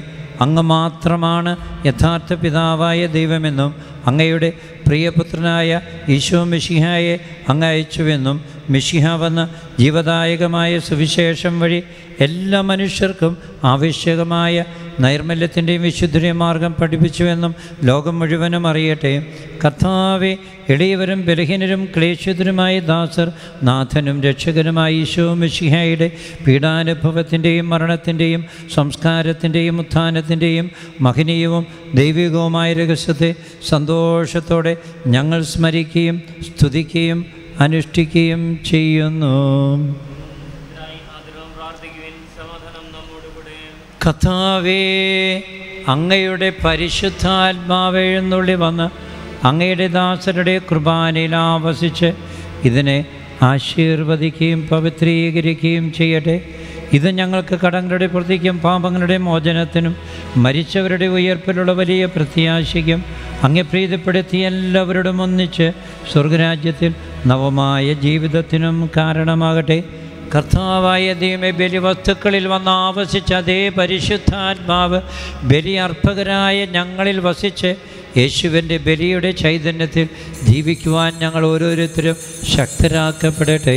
S3: അങ്ങ് മാത്രമാണ് യഥാർത്ഥ പിതാവായ ദൈവമെന്നും അങ്ങയുടെ പ്രിയപുത്രനായ ഈശോ മിശിഹായെ അങ്ങ് അയച്ചുവെന്നും മിശിഹ വന്ന ജീവദായകമായ സുവിശേഷം വഴി എല്ലാ മനുഷ്യർക്കും ആവശ്യകമായ നൈർമല്യത്തിൻ്റെയും വിശുദ്ധിയുടെയും മാർഗം പഠിപ്പിച്ചുവെന്നും ലോകം മുഴുവനും അറിയട്ടെ. കർത്താവേ, എളിയവരും ബലഹീനരും ക്ലേശിതരുമായ ദാസർ നാഥനും രക്ഷകനുമായ ഈശോ മിശിഹായുടെ പീഡാനുഭവത്തിൻ്റെയും മരണത്തിൻ്റെയും സംസ്കാരത്തിൻ്റെയും ഉത്ഥാനത്തിൻ്റെയും മഹനീയവും ദൈവികവുമായ രഹസ്യത്തെ സന്തോഷത്തോടെ ഞങ്ങൾ സ്മരിക്കുകയും സ്തുതിക്കുകയും അനുഷ്ഠിക്കുകയും ചെയ്യുന്നു. കർത്താവേ, അങ്ങയുടെ പരിശുദ്ധാത്മാവ് എഴുന്നള്ളി വന്ന് അങ്ങയുടെ ദാസരുടെ കുർബാനയിൽ ആവസിച്ച് ഇതിനെ ആശീർവദിക്കുകയും പവിത്രീകരിക്കുകയും ചെയ്യട്ടെ. ഇത് ഞങ്ങൾക്ക് കടങ്ങളുടെ പ്രതിക്കും പാപങ്ങളുടെ മോചനത്തിനും മരിച്ചവരുടെ ഉയർപ്പിലുള്ള വലിയ പ്രത്യാശയ്ക്കും അങ്ങേ പ്രീതിപ്പെടുത്തി എല്ലാവരോടും ഒന്നിച്ച് സ്വർഗരാജ്യത്തിൽ നവമായ ജീവിതത്തിനും കാരണമാകട്ടെ. കർത്താവായ ദൈവമേ, ബലിവസ്തുക്കളിൽ വന്ന് ആവസിച്ച അതേ പരിശുദ്ധാത്മാവ് ബലിയർപ്പകരായ ഞങ്ങളിൽ വസിച്ച് യേശുവിൻ്റെ ബലിയുടെ ചൈതന്യത്തിൽ ജീവിക്കുവാൻ ഞങ്ങൾ ഓരോരുത്തരും ശക്തരാക്കപ്പെടട്ടെ.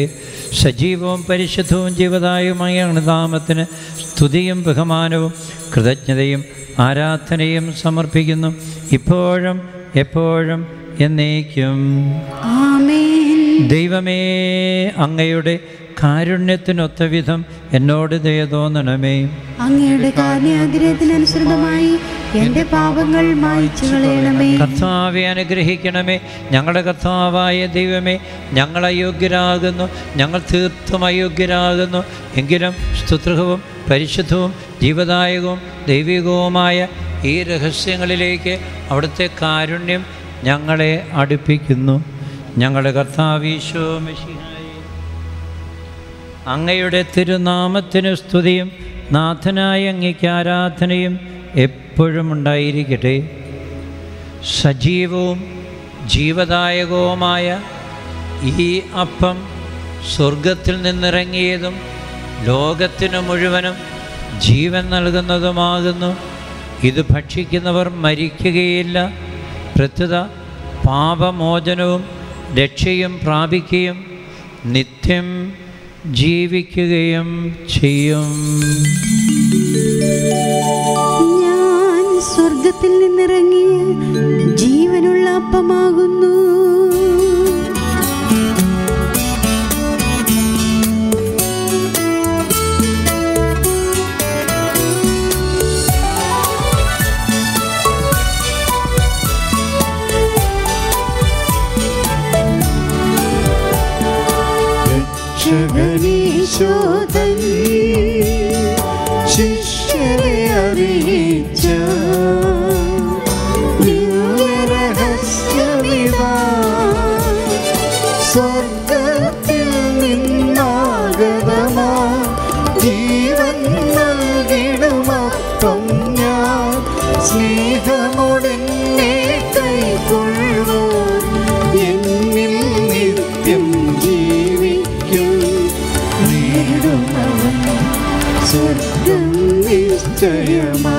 S3: സജീവവും പരിശുദ്ധവും ജീവദായകമായ നാമത്തിന് സ്തുതിയും ബഹുമാനവും കൃതജ്ഞതയും ആരാധനയും സമർപ്പിക്കുന്നു, ഇപ്പോഴും എപ്പോഴും എന്നേക്കും.
S2: ആമേൻ.
S3: ദൈവമേ, അങ്ങയുടെ കാരുണ്യത്തിനൊത്ത വിധം എന്നോട് ദയ തോന്നണമേ.
S2: അങ്ങയുടെ കാരുണ്യാഗ്രഹത്തിനനുസൃതമായി എൻ്റെ പാപങ്ങൾ മായ്ച്ചു കളയണമേ.
S3: കർത്താവെ, അനുഗ്രഹിക്കണമേ. ഞങ്ങളുടെ കർത്താവായ ദൈവമേ, ഞങ്ങൾ അയോഗ്യരാകുന്നു, ഞങ്ങൾ തീർത്തും അയോഗ്യരാകുന്നു. എങ്കിലും സ്തുത്യർഹവും പരിശുദ്ധവും ജീവദായകവും ദൈവികവുമായ ഈ രഹസ്യങ്ങളിലേക്ക് അവിടുത്തെ കാരുണ്യം ഞങ്ങളെ അടുപ്പിക്കുന്നു. ഞങ്ങളുടെ കർത്താവ് ഈശോ മിശിഹായേ, അങ്ങയുടെ തിരുനാമത്തിന് സ്തുതിയും നാഥനായ അങ്ങയ്ക്ക് ആരാധനയും എപ്പോഴും ഉണ്ടായിരിക്കട്ടെ. സജീവവും ജീവദായകവുമായ ഈ അപ്പം സ്വർഗത്തിൽ നിന്നിറങ്ങിയതും ലോകത്തിനു മുഴുവനും ജീവൻ നൽകുന്നതുമാകുന്നു. ഇത് ഭക്ഷിക്കുന്നവർ മരിക്കുകയില്ല, പ്രത്യുത പാപമോചനവും രക്ഷയും പ്രാപിക്കുകയും നിത്യം ജീവിക്കുകയും ചെയ്യും.
S2: ഞാൻ സ്വർഗത്തിൽ നിന്നിറങ്ങിയ ജീവനുള്ള അപ്പമാകുന്നു.
S1: നിന്നോടൊപ്പം ഞാൻ സ്നേഹമോടെന്നെ കൈക്കൊള്ളൂ. എന്നിൽ നിത്യം ജീവിക്കും നേടുന്നവൻ സ്വർഗം നിശ്ചയമാ.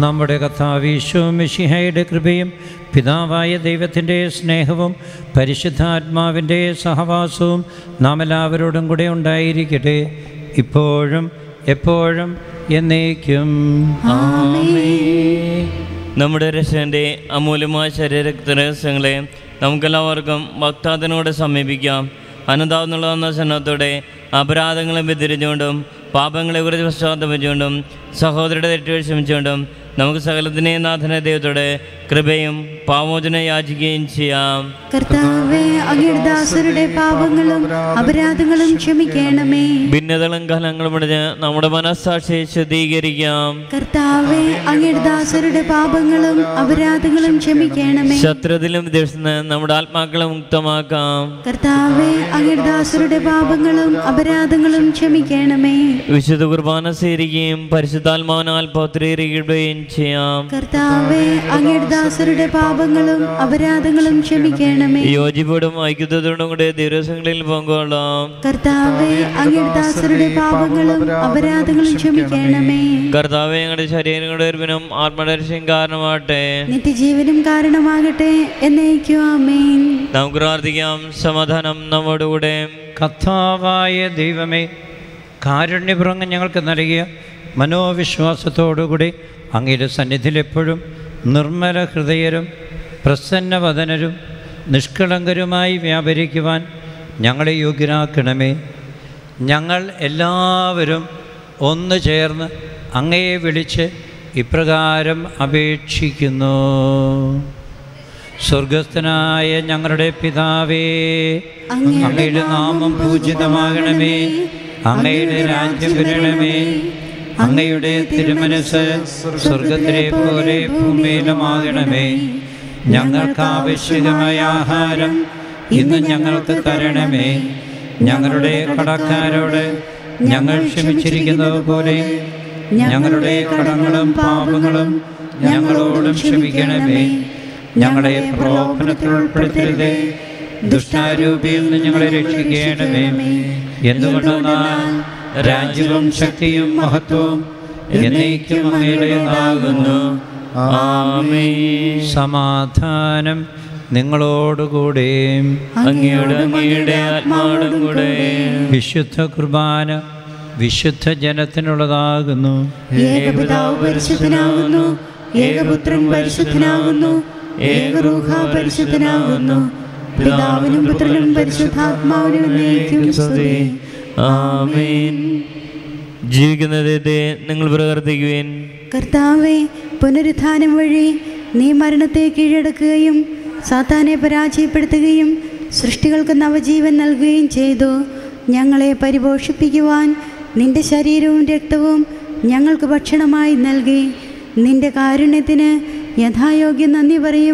S3: നമ്മുടെ കർത്താവ് ഈശോ മിശിഹായുടെ കൃപയും പിതാവായ ദൈവത്തിൻ്റെ സ്നേഹവും പരിശുദ്ധാത്മാവിൻ്റെ സഹവാസവും നാം എല്ലാവരോടും കൂടെ ഉണ്ടായിരിക്കട്ടെ, ഇപ്പോഴും എപ്പോഴും എന്നേക്കും.
S4: നമ്മുടെ രക്ഷകൻ്റെ അമൂല്യമായ ശരീരരക്തരഹസ്യങ്ങളെ നമുക്കെല്ലാവർക്കും ഭക്താദിനോട് സമീപിക്കാം. അനന്താവുന്നുള്ള സ്നേഹത്തോടെ അപരാധങ്ങളെ വ്യതിരിച്ചുകൊണ്ടും പാപങ്ങളെ കുറിച്ച് പശ്ചാത്തപിച്ചുകൊണ്ടും സഹോദരരുടെ തെറ്റുകൾ ക്ഷമിച്ചുകൊണ്ടും നമുക്ക് സകലത്തിനെയും നാഥനെ ദൈവത്തോടെ കൃപയും പാപമോചനം യാചിക്കുകയും ചെയ്യാം.
S2: കർത്താവേ, അങ്ങയുടെ ദാസരുടെ പാപങ്ങളും അപരാധങ്ങളും ക്ഷമിക്കണമേ.
S4: ഭിന്നതകളും കലങ്ങളും അടഞ്ഞ് നമ്മുടെ മനസ്സാക്ഷിയെ ശുദ്ധീകരിക്കാം.
S2: കർത്താവേ, അങ്ങയുടെ ദാസരുടെ പാപങ്ങളും അപരാധങ്ങളും ക്ഷമിക്കണമേ.
S4: ശത്രുതയിലും വിദേശത്ത് നമ്മുടെ ആത്മാക്കളെ മുക്തമാക്കാം.
S2: കർത്താവേ, അങ്ങയുടെ ദാസരുടെ പാപങ്ങളും അപരാധങ്ങളും ക്ഷമിക്കണമേ.
S4: വിശുദ്ധ കുർബാന സ്വീകരിക്കുകയും പരിശുദ്ധാത്മാവിനാൽ പൗത്രീകരിക്കുകയും ചെയ്യാം.
S2: കർത്താവേ, അങ്ങയുടെ ദാസരുടെ പാപങ്ങളും അപരാധങ്ങളും ക്ഷമിക്കണമേ.
S4: യോജിപ്പോടും ഐക്യത്തോടും കൂടെ ദിവസങ്ങളിൽ പങ്കുകൊള്ളാം.
S2: കർത്താവേ, അങ്ങയുടെ ദാസരുടെ പാപങ്ങളും അപരാധങ്ങളും ക്ഷമിക്കണമേ.
S4: കർത്താവേ, ഞങ്ങളുടെ ശരീരങ്ങളുടെ ഉയർപ്പിനും ആത്മരക്ഷയും കാരണമാകട്ടെ,
S2: നിത്യജീവനും കാരണമാകട്ടെ എന്നേക്കും. ആമേൻ.
S4: നമുക്ക് പ്രാർത്ഥിക്കാം. സമാധാനം നമ്മോടുകൂടെ.
S3: കർത്താവായ ദൈവമേ, കാരുണ്യപൂർവ്വം ഞങ്ങൾക്ക് നൽകിയ മനോവിശ്വാസത്തോടുകൂടി അങ്ങയുടെ സന്നിധിയിൽ എപ്പോഴും നിർമ്മല ഹൃദയരും പ്രസന്നവദനരും നിഷ്കളങ്കരുമായി വ്യാപരിക്കുവാൻ ഞങ്ങളെ യോഗ്യരാക്കണമേ. ഞങ്ങൾ എല്ലാവരും ഒന്ന് ചേർന്ന് അങ്ങയെ വിളിച്ച് ഇപ്രകാരം അപേക്ഷിക്കുന്നു. സ്വർഗസ്ഥനായ ഞങ്ങളുടെ പിതാവേ, അങ്ങയുടെ നാമം പൂജിതമാകണമേ. അങ്ങയുടെ രാജ്യം വരണമേ. അങ്ങയുടെ തിരുമനസ് സ്വർഗത്തിലെ പോലെ ഭൂമിയിലുമാകണമേ. ഞങ്ങൾക്ക് ആവശ്യമായ ആഹാരം ഇന്ന് ഞങ്ങൾക്ക് തരണമേ. ഞങ്ങളുടെ കടക്കാരോട് ഞങ്ങൾ ക്ഷമിച്ചിരിക്കുന്നത് പോലെ ഞങ്ങളുടെ കടങ്ങളും പാപങ്ങളും ഞങ്ങളോടും ക്ഷമിക്കണമേ. ഞങ്ങളെ പ്രലോഭനത്തിൽ ഉൾപ്പെടുത്തരുതേ, ദുഷ്ടാരൂപിയിൽ നിന്ന് ഞങ്ങളെ രക്ഷിക്കണമേ. എന്തുകൊണ്ടെന്നാൽ രാജ്യവും ശക്തിയും മഹത്വവും എന്നേക്കും അങ്ങയുടേതാകുന്നു.
S4: ആമേൻ.
S3: സമാധാനം നിങ്ങളോടുകൂടെ
S4: അങ്ങയുടെ ആത്മാവോടും കൂടെ.
S2: വിശുദ്ധ കുർബാന വിശുദ്ധ ജനത്തിനുള്ളതാകുന്നു.
S1: ഏകപിതാവ് പരിശുദ്ധനാകുന്നു, ഏകപുത്രൻ പരിശുദ്ധനാകുന്നു, ഏകരൂഹ പരിശുദ്ധനാകുന്നു. പിതാവിനും പുത്രനും പരിശുദ്ധാത്മാവിനും എന്നേക്കും സ്തുതി.
S4: ആമേൻ. ജീവിക്കുന്ന ദൈവത്തെ നിങ്ങൾ പ്രവർത്തിക്കുവിൻ.
S2: കർത്താവേ, പുനരുത്ഥാനം വഴി നീ മരണത്തെ കീഴടക്കുകയും സാത്താനെ പരാജയപ്പെടുത്തുകയും സൃഷ്ടികൾക്ക് നവജീവൻ നൽകുകയും ചെയ്തു. ഞങ്ങളെ പരിപോഷിപ്പിക്കുവാൻ നിന്റെ ശരീരവും രക്തവും ഞങ്ങൾക്ക് ഭക്ഷണമായി നൽകി. നിന്റെ കാരുണ്യത്തിന് യഥായോഗ്യം നന്ദി പറയും.